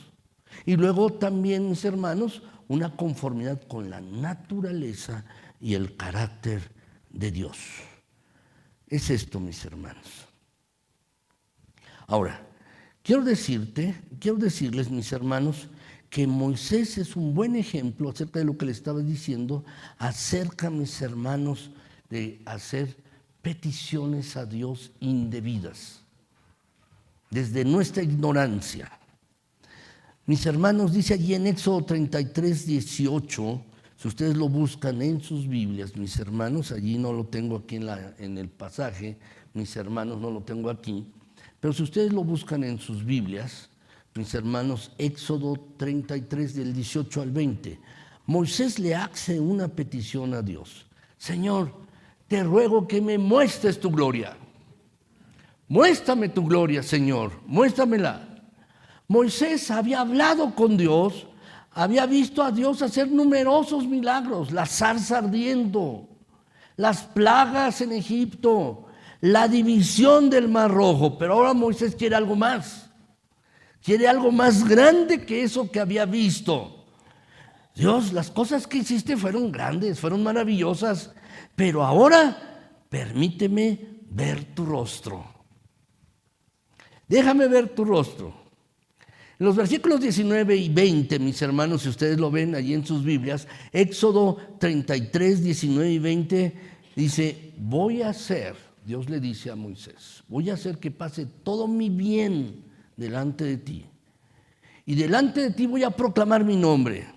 Y luego también, mis hermanos, una conformidad con la naturaleza y el carácter de Dios. Es esto, mis hermanos. Ahora, quiero decirles, mis hermanos, que Moisés es un buen ejemplo acerca de lo que le estaba diciendo, acerca, mis hermanos, de hacer peticiones a Dios indebidas, desde nuestra ignorancia. Mis hermanos, dice allí en Éxodo 33:18, si ustedes lo buscan en sus Biblias, mis hermanos, allí no lo tengo aquí en el pasaje, mis hermanos, no lo tengo aquí, pero si ustedes lo buscan en sus Biblias, mis hermanos, Éxodo 33 del 18 al 20, Moisés le hace una petición a Dios. Señor, te ruego que me muestres tu gloria. Muéstrame tu gloria, Señor, muéstramela. Moisés había hablado con Dios, había visto a Dios hacer numerosos milagros, la zarza ardiendo, las plagas en Egipto, la división del Mar Rojo, pero ahora Moisés quiere algo más. Quiere algo más grande que eso que había visto. Dios, las cosas que hiciste fueron grandes, fueron maravillosas, pero ahora permíteme ver tu rostro. Déjame ver tu rostro. En los versículos 19 y 20, mis hermanos, si ustedes lo ven allí en sus Biblias, Éxodo 33, 19 y 20, dice, voy a hacer, Dios le dice a Moisés, voy a hacer que pase todo mi bien delante de ti. Y delante de ti voy a proclamar mi nombre,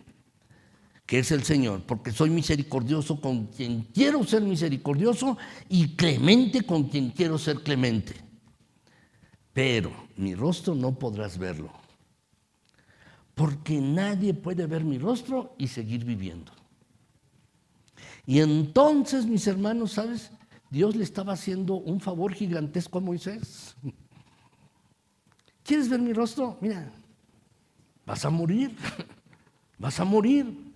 que es el Señor, porque soy misericordioso con quien quiero ser misericordioso y clemente con quien quiero ser clemente. Pero mi rostro no podrás verlo, porque nadie puede ver mi rostro y seguir viviendo. Y entonces, mis hermanos, ¿sabes? Dios le estaba haciendo un favor gigantesco a Moisés. ¿Quieres ver mi rostro? Mira, vas a morir, vas a morir.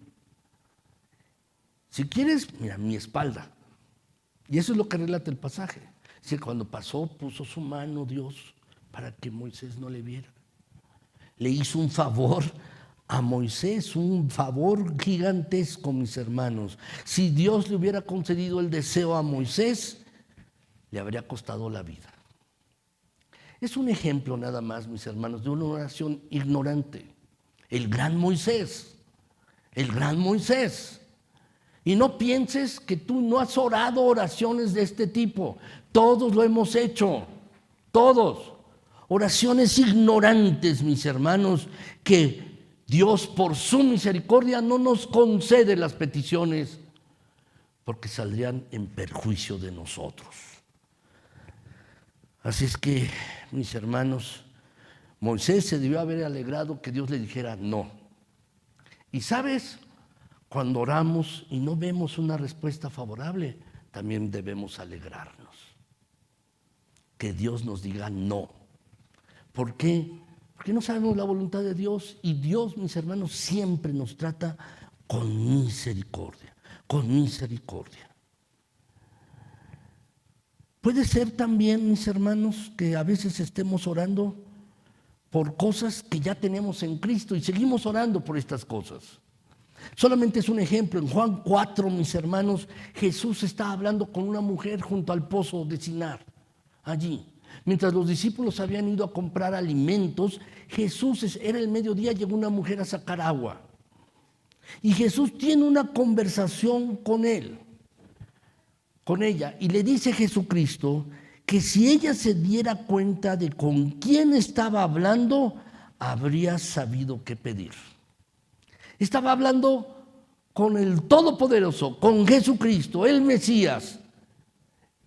Si quieres, mira, mi espalda. Y eso es lo que relata el pasaje. Dice, cuando pasó, puso su mano Dios para que Moisés no le viera. Le hizo un favor a Moisés, un favor gigantesco, mis hermanos. Si Dios le hubiera concedido el deseo a Moisés, le habría costado la vida. Es un ejemplo nada más, mis hermanos, de una oración ignorante. El gran Moisés, el gran Moisés. Y no pienses que tú no has orado oraciones de este tipo. Todos lo hemos hecho, todos. Oraciones ignorantes, mis hermanos, que Dios por su misericordia no nos concede las peticiones porque saldrían en perjuicio de nosotros. Así es que, mis hermanos, Moisés se debió haber alegrado que Dios le dijera no. Y sabes, cuando oramos y no vemos una respuesta favorable, también debemos alegrarnos. Que Dios nos diga no. ¿Por qué? Porque no sabemos la voluntad de Dios y Dios, mis hermanos, siempre nos trata con misericordia, con misericordia. Puede ser también, mis hermanos, que a veces estemos orando por cosas que ya tenemos en Cristo y seguimos orando por estas cosas. Solamente es un ejemplo. En Juan 4, mis hermanos, Jesús está hablando con una mujer junto al pozo de Sinar, allí. Mientras los discípulos habían ido a comprar alimentos, era el mediodía, llegó una mujer a sacar agua. Y Jesús tiene una conversación con ella, y le dice Jesucristo que si ella se diera cuenta de con quién estaba hablando, habría sabido qué pedir. Estaba hablando con el Todopoderoso, con Jesucristo, el Mesías,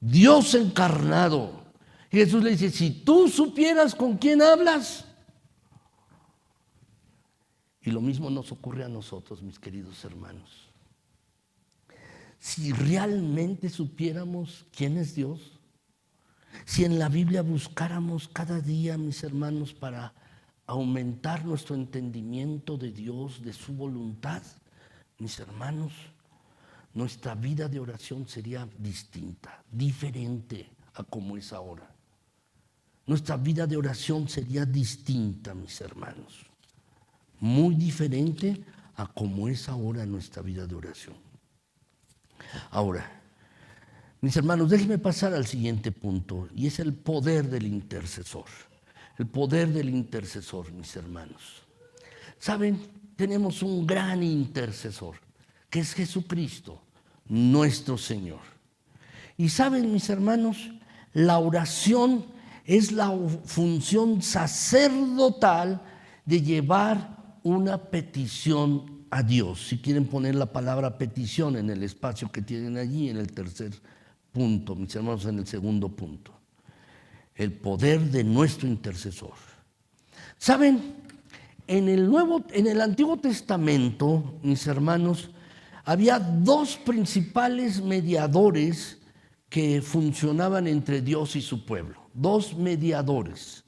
Dios encarnado. Y Jesús le dice, si tú supieras con quién hablas. Y lo mismo nos ocurre a nosotros, mis queridos hermanos. Si realmente supiéramos quién es Dios, si en la Biblia buscáramos cada día, mis hermanos, para aumentar nuestro entendimiento de Dios, de su voluntad, mis hermanos, nuestra vida de oración sería distinta, diferente a como es ahora. Nuestra vida de oración sería distinta, mis hermanos, muy diferente a como es ahora nuestra vida de oración. Ahora, mis hermanos, déjenme pasar al siguiente punto, y es el poder del intercesor. El poder del intercesor, mis hermanos. ¿Saben? Tenemos un gran intercesor, que es Jesucristo, nuestro Señor. Y saben, mis hermanos, la oración es la función sacerdotal de llevar una petición a Dios. Si quieren poner la palabra petición en el espacio que tienen allí, en el tercer punto, mis hermanos, en el segundo punto. El poder de nuestro intercesor. ¿Saben? En el Antiguo Testamento, mis hermanos, había dos principales mediadores que funcionaban entre Dios y su pueblo. dos mediadores,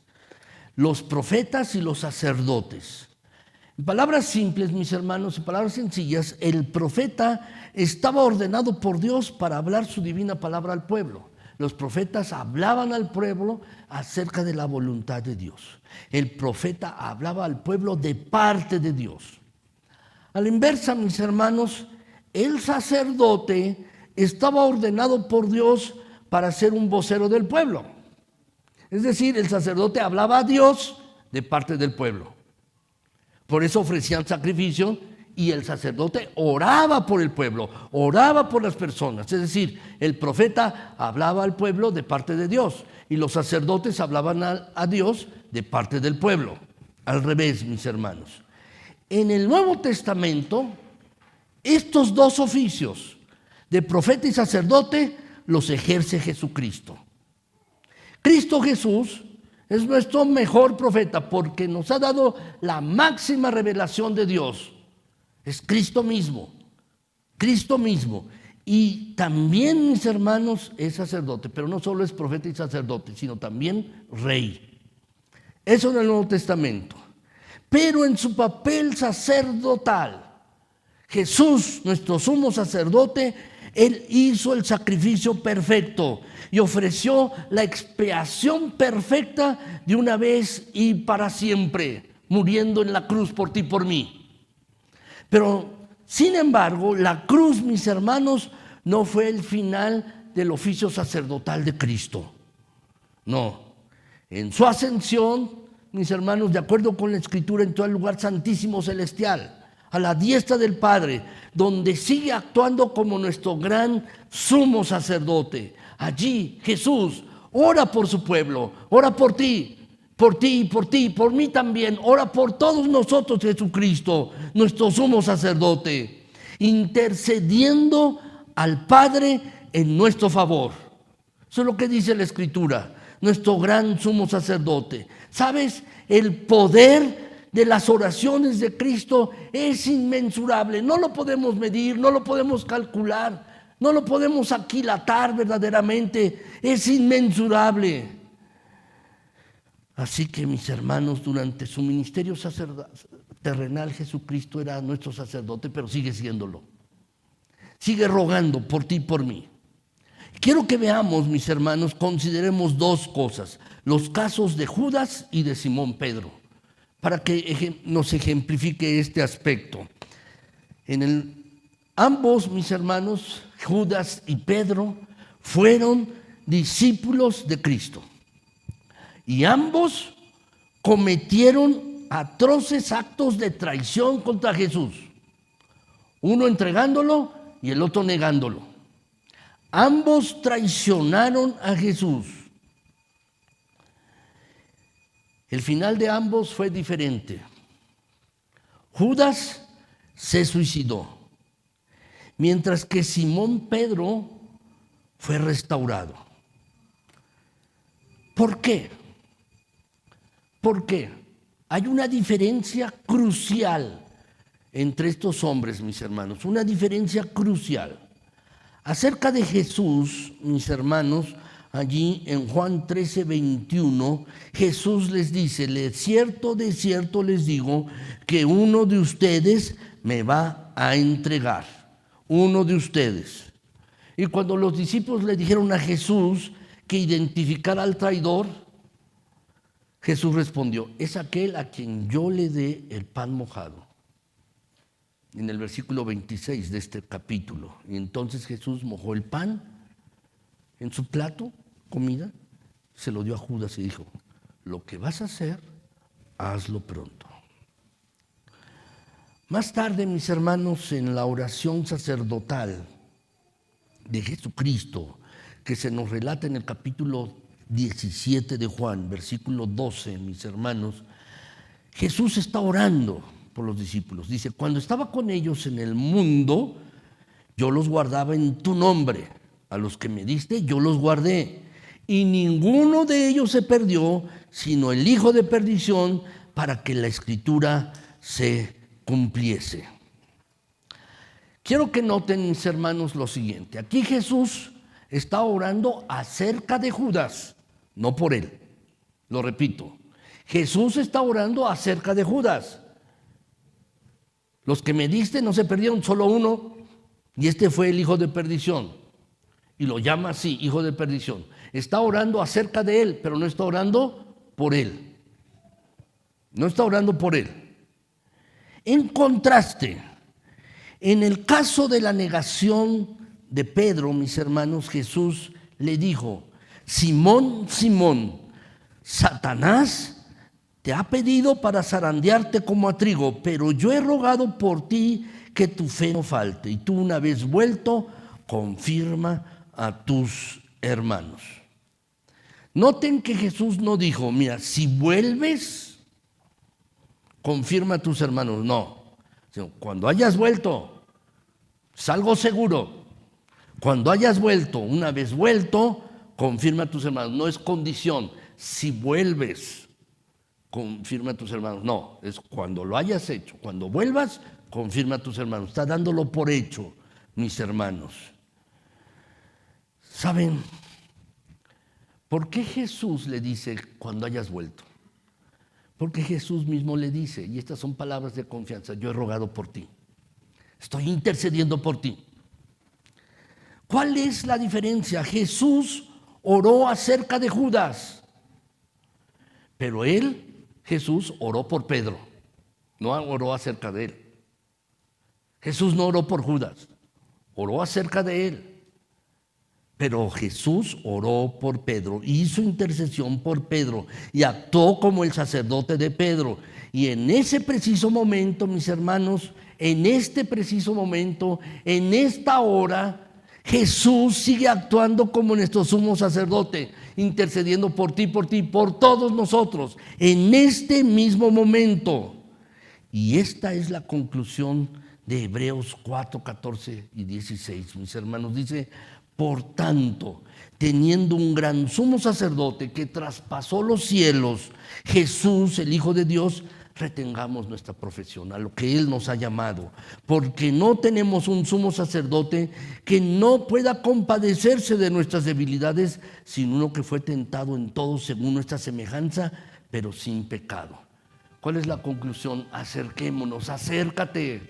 los profetas y los sacerdotes. En palabras simples, mis hermanos, en palabras sencillas, el profeta estaba ordenado por Dios para hablar su divina palabra al pueblo. Los profetas hablaban al pueblo acerca de la voluntad de Dios. El profeta hablaba al pueblo de parte de Dios. A la inversa, mis hermanos, el sacerdote estaba ordenado por Dios para ser un vocero del pueblo. Es decir, el sacerdote hablaba a Dios de parte del pueblo. Por eso ofrecían sacrificio y el sacerdote oraba por el pueblo, oraba por las personas. Es decir, el profeta hablaba al pueblo de parte de Dios y los sacerdotes hablaban a Dios de parte del pueblo. Al revés, mis hermanos. En el Nuevo Testamento, estos dos oficios de profeta y sacerdote los ejerce Jesucristo. Cristo Jesús es nuestro mejor profeta porque nos ha dado la máxima revelación de Dios. Es Cristo mismo, Cristo mismo. Y también, mis hermanos, es sacerdote, pero no solo es profeta y sacerdote, sino también rey. Eso en el Nuevo Testamento. Pero en su papel sacerdotal, Jesús, nuestro sumo sacerdote, Él hizo el sacrificio perfecto y ofreció la expiación perfecta de una vez y para siempre, muriendo en la cruz por ti y por mí. Pero, sin embargo, la cruz, mis hermanos, no fue el final del oficio sacerdotal de Cristo. No. En su ascensión, mis hermanos, de acuerdo con la Escritura, entró al lugar santísimo celestial, a la diestra del Padre, donde sigue actuando como nuestro gran sumo sacerdote. Allí Jesús ora por su pueblo, ora por ti y por ti, por mí también. Ora por todos nosotros, Jesucristo, nuestro sumo sacerdote, intercediendo al Padre en nuestro favor. Eso es lo que dice la Escritura, nuestro gran sumo sacerdote. ¿Sabes? El poder de las oraciones de Cristo es inmensurable. No lo podemos medir, no lo podemos calcular, no lo podemos aquilatar verdaderamente. Es inmensurable. Así que, mis hermanos, durante su ministerio terrenal, Jesucristo era nuestro sacerdote, pero sigue siéndolo. Sigue rogando por ti y por mí. Quiero que veamos, mis hermanos, consideremos dos cosas: los casos de Judas y de Simón Pedro, para que nos ejemplifique este aspecto. Ambos, mis hermanos, Judas y Pedro, fueron discípulos de Cristo. Y ambos cometieron atroces actos de traición contra Jesús. Uno entregándolo y el otro negándolo. Ambos traicionaron a Jesús. El final de ambos fue diferente. Judas se suicidó, mientras que Simón Pedro fue restaurado. ¿Por qué? ¿Por qué? Hay una diferencia crucial entre estos hombres, mis hermanos, una diferencia crucial. Acerca de Jesús, mis hermanos, allí en Juan 13:21, Jesús les dice: de cierto les digo que uno de ustedes me va a entregar. Uno de ustedes. Y cuando los discípulos le dijeron a Jesús que identificara al traidor, Jesús respondió: es aquel a quien yo le dé el pan mojado. En el versículo 26 de este capítulo. Y entonces Jesús mojó el pan en su plato, comida, se lo dio a Judas y dijo: lo que vas a hacer, hazlo pronto. Más tarde, mis hermanos, en la oración sacerdotal de Jesucristo, que se nos relata en el capítulo 17 de Juan, versículo 12, mis hermanos, Jesús está orando por los discípulos. Dice: cuando estaba con ellos en el mundo, yo los guardaba en tu nombre. A los que me diste, yo los guardé. Y ninguno de ellos se perdió, sino el hijo de perdición, para que la Escritura se cumpliese. Quiero que noten, mis hermanos, lo siguiente. Aquí Jesús está orando acerca de Judas, no por él. Lo repito, Jesús está orando acerca de Judas. Los que me diste no se perdieron, solo uno, y este fue el hijo de perdición. Y lo llama así, hijo de perdición. Está orando acerca de él, pero no está orando por él. No está orando por él. En contraste, en el caso de la negación de Pedro, mis hermanos, Jesús le dijo: Simón, Simón, Satanás te ha pedido para zarandearte como a trigo, pero yo he rogado por ti que tu fe no falte, y tú, una vez vuelto, confirma a tus hermanos. Noten que Jesús no dijo: mira, si vuelves, confirma a tus hermanos. No, sino cuando hayas vuelto, salgo seguro. Cuando hayas vuelto, una vez vuelto, confirma a tus hermanos. No es condición. Si vuelves, confirma a tus hermanos. No, es cuando lo hayas hecho. Cuando vuelvas, confirma a tus hermanos. Está dándolo por hecho, mis hermanos. ¿Saben por qué Jesús le dice cuando hayas vuelto? Porque Jesús mismo le dice, y estas son palabras de confianza: yo he rogado por ti. Estoy intercediendo por ti. ¿Cuál es la diferencia? Jesús oró acerca de Judas, pero Jesús oró por Pedro, no oró acerca de él. Jesús no oró por Judas, oró acerca de él. Pero Jesús oró por Pedro, hizo intercesión por Pedro y actuó como el sacerdote de Pedro. Y en ese preciso momento, mis hermanos, en este preciso momento, en esta hora, Jesús sigue actuando como nuestro sumo sacerdote, intercediendo por ti, por todos nosotros, en este mismo momento. Y esta es la conclusión de Hebreos 4, 14 y 16, mis hermanos. Dice: por tanto, teniendo un gran sumo sacerdote que traspasó los cielos, Jesús, el Hijo de Dios, retengamos nuestra profesión, a lo que Él nos ha llamado, porque no tenemos un sumo sacerdote que no pueda compadecerse de nuestras debilidades, sino uno que fue tentado en todo según nuestra semejanza, pero sin pecado. ¿Cuál es la conclusión? Acerquémonos, acércate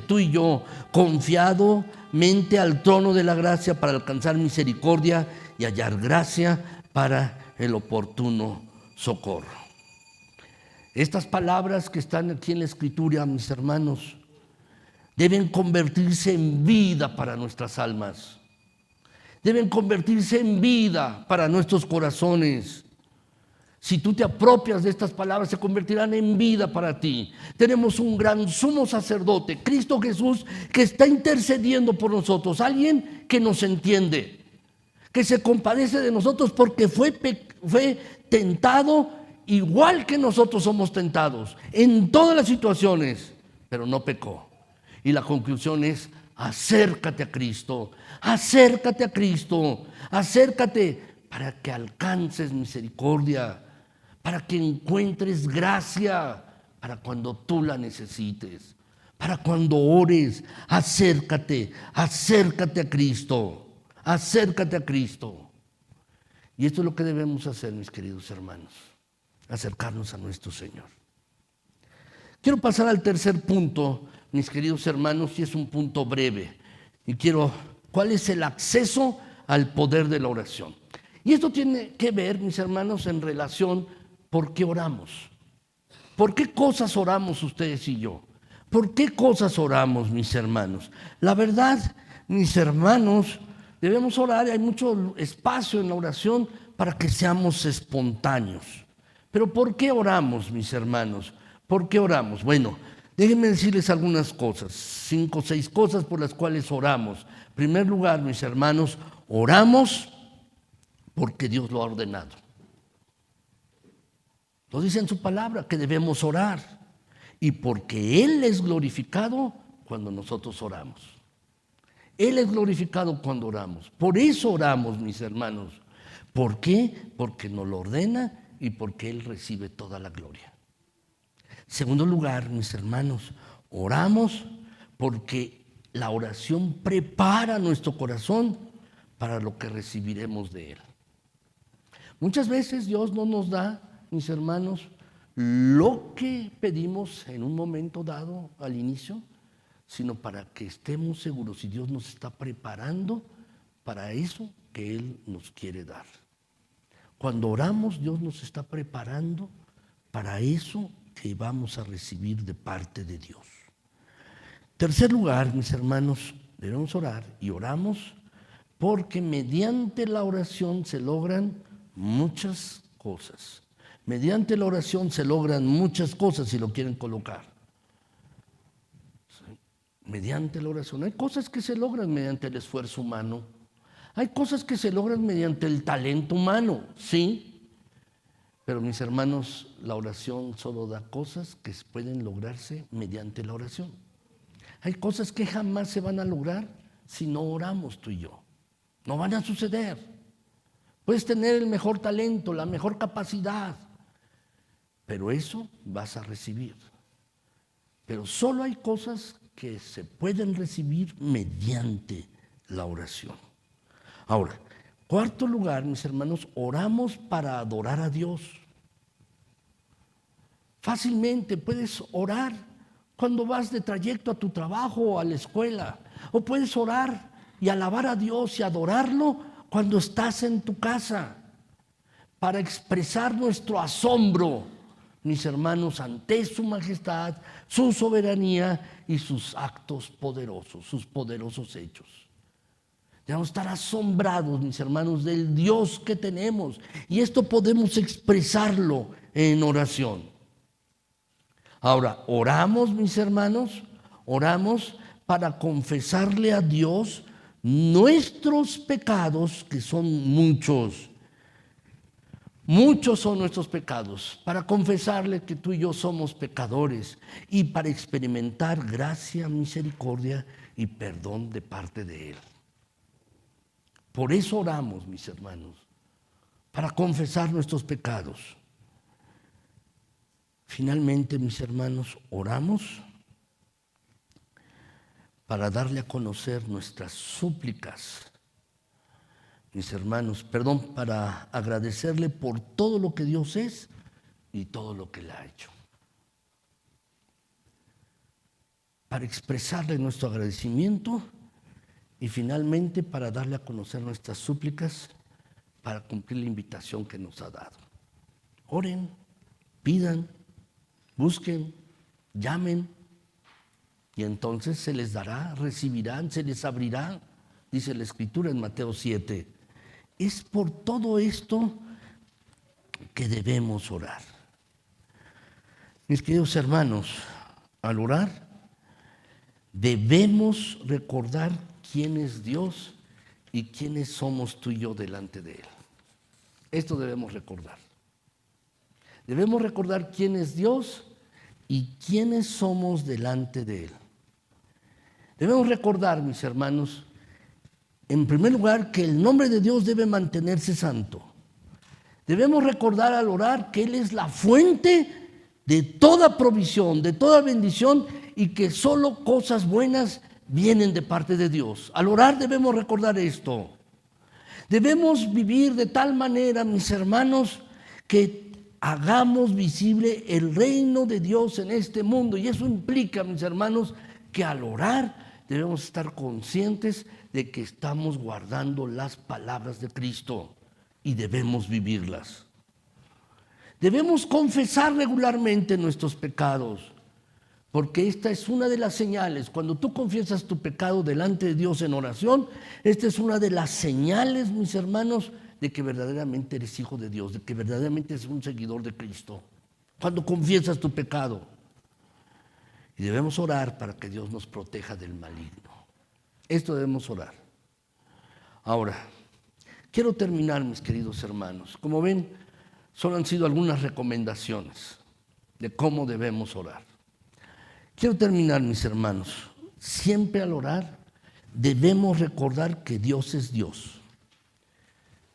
tú y yo, confiadamente al trono de la gracia para alcanzar misericordia y hallar gracia para el oportuno socorro. Estas palabras que están aquí en la Escritura, mis hermanos, deben convertirse en vida para nuestras almas. Deben convertirse en vida para nuestros corazones. Si tú te apropias de estas palabras, se convertirán en vida para ti. Tenemos un gran sumo sacerdote, Cristo Jesús, que está intercediendo por nosotros. Alguien que nos entiende, que se compadece de nosotros porque fue tentado igual que nosotros somos tentados en todas las situaciones, pero no pecó. Y la conclusión es: acércate a Cristo, acércate para que alcances misericordia, para que encuentres gracia para cuando tú la necesites, para cuando ores. Acércate a Cristo, acércate a Cristo. Y esto es lo que debemos hacer, mis queridos hermanos: acercarnos a nuestro Señor. Quiero pasar al tercer punto, mis queridos hermanos, y es un punto breve. Y ¿cuál es el acceso al poder de la oración? Y esto tiene que ver, mis hermanos, en relación por qué oramos. ¿Por qué cosas oramos ustedes y yo? ¿Por qué cosas oramos, mis hermanos? La verdad, mis hermanos, debemos orar. Hay mucho espacio en la oración para que seamos espontáneos. Pero ¿por qué oramos, mis hermanos? ¿Por qué oramos? Bueno, déjenme decirles algunas cosas, 5 o 6 cosas por las cuales oramos. En primer lugar, mis hermanos, oramos porque Dios lo ha ordenado. Lo dice en su palabra que debemos orar, y porque Él es glorificado cuando nosotros oramos. Él es glorificado cuando oramos. Por eso oramos, mis hermanos. ¿Por qué? Porque nos lo ordena y porque Él recibe toda la gloria. Segundo lugar, mis hermanos, oramos porque la oración prepara nuestro corazón para lo que recibiremos de Él. Muchas veces Dios no nos da, mis hermanos, lo que pedimos en un momento dado al inicio, sino para que estemos seguros si Dios nos está preparando para eso que Él nos quiere dar. Cuando oramos, Dios nos está preparando para eso que vamos a recibir de parte de Dios. Tercer lugar, mis hermanos, debemos orar y oramos porque mediante la oración se logran muchas cosas. Mediante la oración se logran muchas cosas si lo quieren colocar. Mediante la oración. Hay cosas que se logran mediante el esfuerzo humano. Hay cosas que se logran mediante el talento humano, sí. Pero mis hermanos, la oración solo da cosas que pueden lograrse mediante la oración. Hay cosas que jamás se van a lograr si no oramos tú y yo. No van a suceder. Puedes tener el mejor talento, la mejor capacidad, pero eso vas a recibir. Pero solo hay cosas que se pueden recibir mediante la oración. Ahora, cuarto lugar, mis hermanos, oramos para adorar a Dios. Fácilmente puedes orar cuando vas de trayecto a tu trabajo o a la escuela, o puedes orar y alabar a Dios y adorarlo cuando estás en tu casa, para expresar nuestro asombro, mis hermanos, ante su majestad, su soberanía y sus actos poderosos, sus poderosos hechos. Debemos estar asombrados, mis hermanos, del Dios que tenemos, y esto podemos expresarlo en oración. Ahora, oramos, mis hermanos, oramos para confesarle a Dios nuestros pecados, que son muchos. Muchos son nuestros pecados, para confesarle que tú y yo somos pecadores y para experimentar gracia, misericordia y perdón de parte de Él. Por eso oramos, mis hermanos, para confesar nuestros pecados. Finalmente, mis hermanos, oramos para darle a conocer nuestras súplicas. Mis hermanos, para agradecerle por todo lo que Dios es y todo lo que Él ha hecho. Para expresarle nuestro agradecimiento y finalmente para darle a conocer nuestras súplicas para cumplir la invitación que nos ha dado. Oren, pidan, busquen, llamen y entonces se les dará, recibirán, se les abrirá, dice la Escritura en Mateo 7. Es por todo esto que debemos orar. Mis queridos hermanos, al orar debemos recordar quién es Dios y quiénes somos tú y yo delante de Él. Esto debemos recordar. Debemos recordar quién es Dios y quiénes somos delante de Él. Debemos recordar, mis hermanos, en primer lugar, que el nombre de Dios debe mantenerse santo. Debemos recordar al orar que Él es la fuente de toda provisión, de toda bendición, y que solo cosas buenas vienen de parte de Dios. Al orar debemos recordar esto. Debemos vivir de tal manera, mis hermanos, que hagamos visible el reino de Dios en este mundo. Y eso implica, mis hermanos, que al orar debemos estar conscientes de que estamos guardando las palabras de Cristo y debemos vivirlas. Debemos confesar regularmente nuestros pecados, porque esta es una de las señales. Cuando tú confiesas tu pecado delante de Dios en oración, esta es una de las señales, mis hermanos, de que verdaderamente eres hijo de Dios, de que verdaderamente eres un seguidor de Cristo. Cuando confiesas tu pecado. Y debemos orar para que Dios nos proteja del maligno. Esto debemos orar. Ahora, quiero terminar, mis queridos hermanos. Como ven, solo han sido algunas recomendaciones de cómo debemos orar. Quiero terminar, mis hermanos. Siempre al orar debemos recordar que Dios es Dios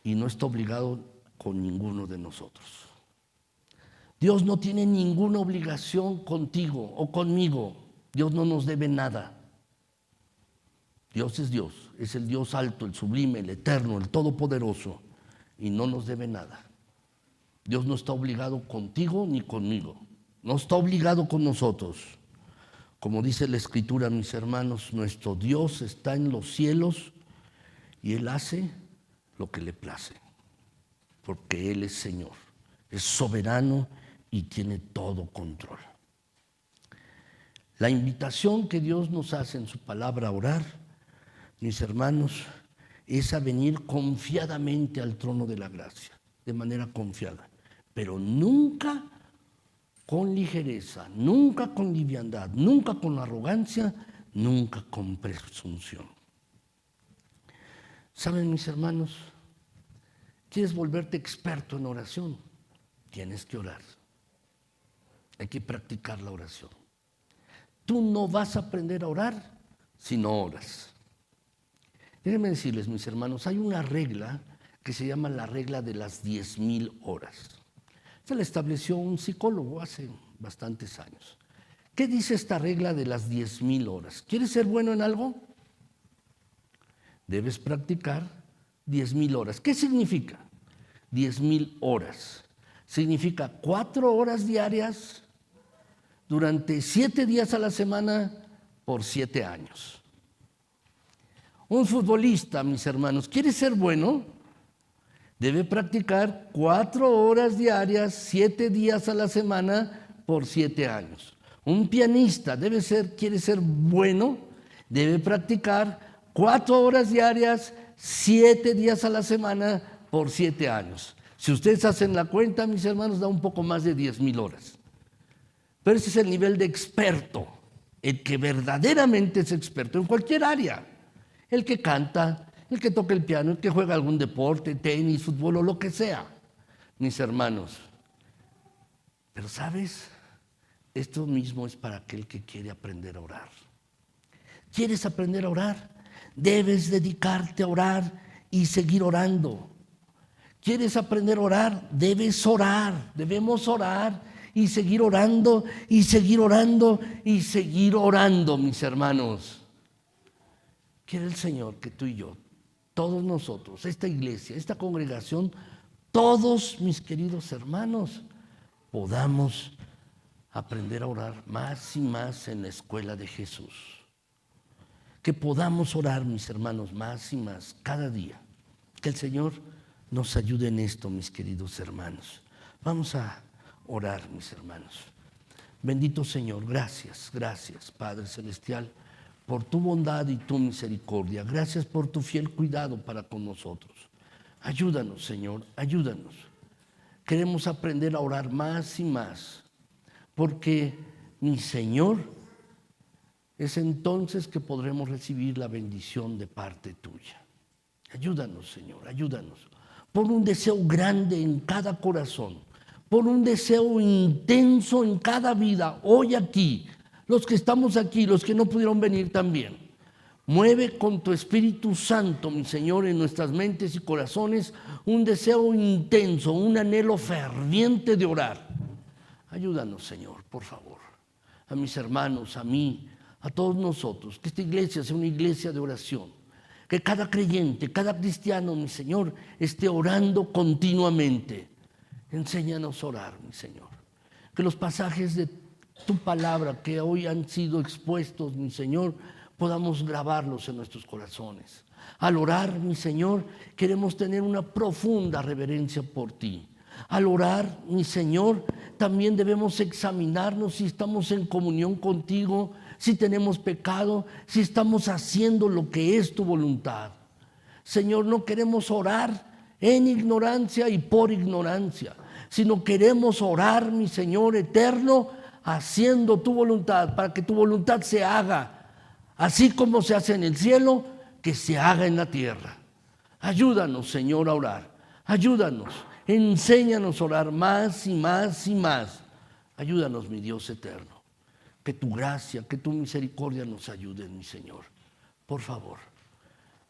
y no está obligado con ninguno de nosotros. Dios no tiene ninguna obligación contigo o conmigo. Dios no nos debe nada. Dios es el Dios alto, el sublime, el eterno, el todopoderoso, y no nos debe nada. Dios no está obligado contigo ni conmigo. No está obligado con nosotros. Como dice la Escritura, mis hermanos, nuestro Dios está en los cielos y Él hace lo que le place, porque Él es Señor, es soberano y tiene todo control. La invitación que Dios nos hace en su palabra a orar, mis hermanos, es a venir confiadamente al trono de la gracia, de manera confiada, pero nunca con ligereza, nunca con liviandad, nunca con arrogancia, nunca con presunción. ¿Saben, mis hermanos? ¿Quieres volverte experto en oración? Tienes que orar. Hay que practicar la oración. Tú no vas a aprender a orar si no oras. Déjenme decirles, mis hermanos, hay una regla que se llama la regla de las 10,000 horas. Se la estableció un psicólogo hace bastantes años. ¿Qué dice esta regla de las 10,000 horas? ¿Quieres ser bueno en algo? Debes practicar 10,000 horas. ¿Qué significa? 10,000 horas. Significa 4 horas diarias durante 7 días a la semana por 7 años. Un futbolista, mis hermanos, ¿quiere ser bueno? Debe practicar 4 horas diarias, 7 días a la semana por 7 años. Un pianista quiere ser bueno, debe practicar 4 horas diarias, 7 días a la semana por 7 años. Si ustedes hacen la cuenta, mis hermanos, da un poco más de 10,000 horas. Pero ese es el nivel de experto, el que verdaderamente es experto en cualquier área. El que canta, el que toca el piano, el que juega algún deporte, tenis, fútbol o lo que sea, mis hermanos. Pero ¿sabes? Esto mismo es para aquel que quiere aprender a orar. ¿Quieres aprender a orar? Debes dedicarte a orar y seguir orando. ¿Quieres aprender a orar? Debes orar, debemos orar y seguir orando y seguir orando y seguir orando, mis hermanos. Quiere el Señor que tú y yo, todos nosotros, esta iglesia, esta congregación, todos mis queridos hermanos, podamos aprender a orar más y más en la escuela de Jesús. Que podamos orar, mis hermanos, más y más cada día. Que el Señor nos ayude en esto, mis queridos hermanos. Vamos a orar, mis hermanos. Bendito Señor, gracias, gracias, Padre Celestial, por tu bondad y tu misericordia. Gracias por tu fiel cuidado para con nosotros. Ayúdanos, Señor, ayúdanos. Queremos aprender a orar más y más, porque mi Señor, es entonces que podremos recibir la bendición de parte tuya. Ayúdanos, Señor, ayúdanos. Pon un deseo grande en cada corazón. Pon un deseo intenso en cada vida, hoy aquí. Los que estamos aquí, los que no pudieron venir también. Mueve con tu Espíritu Santo, mi Señor, en nuestras mentes y corazones un deseo intenso, un anhelo ferviente de orar. Ayúdanos, Señor, por favor. A mis hermanos, a mí, a todos nosotros, que esta iglesia sea una iglesia de oración. Que cada creyente, cada cristiano, mi Señor, esté orando continuamente. Enséñanos a orar, mi Señor. Que los pasajes de tu palabra que hoy han sido expuestos, mi Señor, podamos grabarlos en nuestros corazones. Al orar, mi Señor, queremos tener una profunda reverencia por ti. Al orar, mi Señor, también debemos examinarnos si estamos en comunión contigo, si tenemos pecado, si estamos haciendo lo que es tu voluntad. Señor, no queremos orar en ignorancia y por ignorancia, sino queremos orar, mi Señor eterno, haciendo tu voluntad, para que tu voluntad se haga, así como se hace en el cielo, que se haga en la tierra. Ayúdanos, Señor, a orar. Ayúdanos, enséñanos a orar más y más y más. Ayúdanos, mi Dios eterno. Que tu gracia, que tu misericordia nos ayuden, mi Señor. Por favor,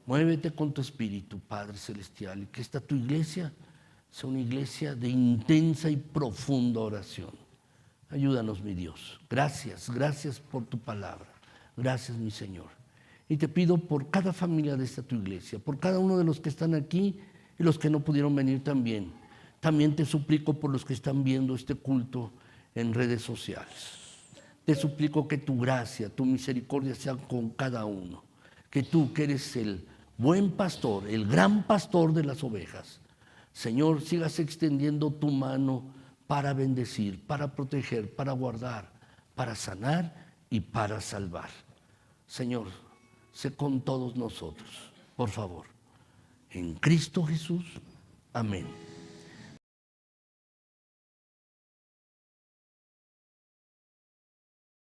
muévete con tu Espíritu, Padre Celestial, y que esta tu iglesia sea una iglesia de intensa y profunda oración. Ayúdanos, mi Dios. Gracias, gracias por tu palabra. Gracias, mi Señor. Y te pido por cada familia de esta tu iglesia, por cada uno de los que están aquí y los que no pudieron venir también. También te suplico por los que están viendo este culto en redes sociales. Te suplico que tu gracia, tu misericordia sean con cada uno. Que tú, que eres el buen pastor, el gran pastor de las ovejas, Señor, sigas extendiendo tu mano para bendecir, para proteger, para guardar, para sanar y para salvar. Señor, sé con todos nosotros, por favor. En Cristo Jesús. Amén.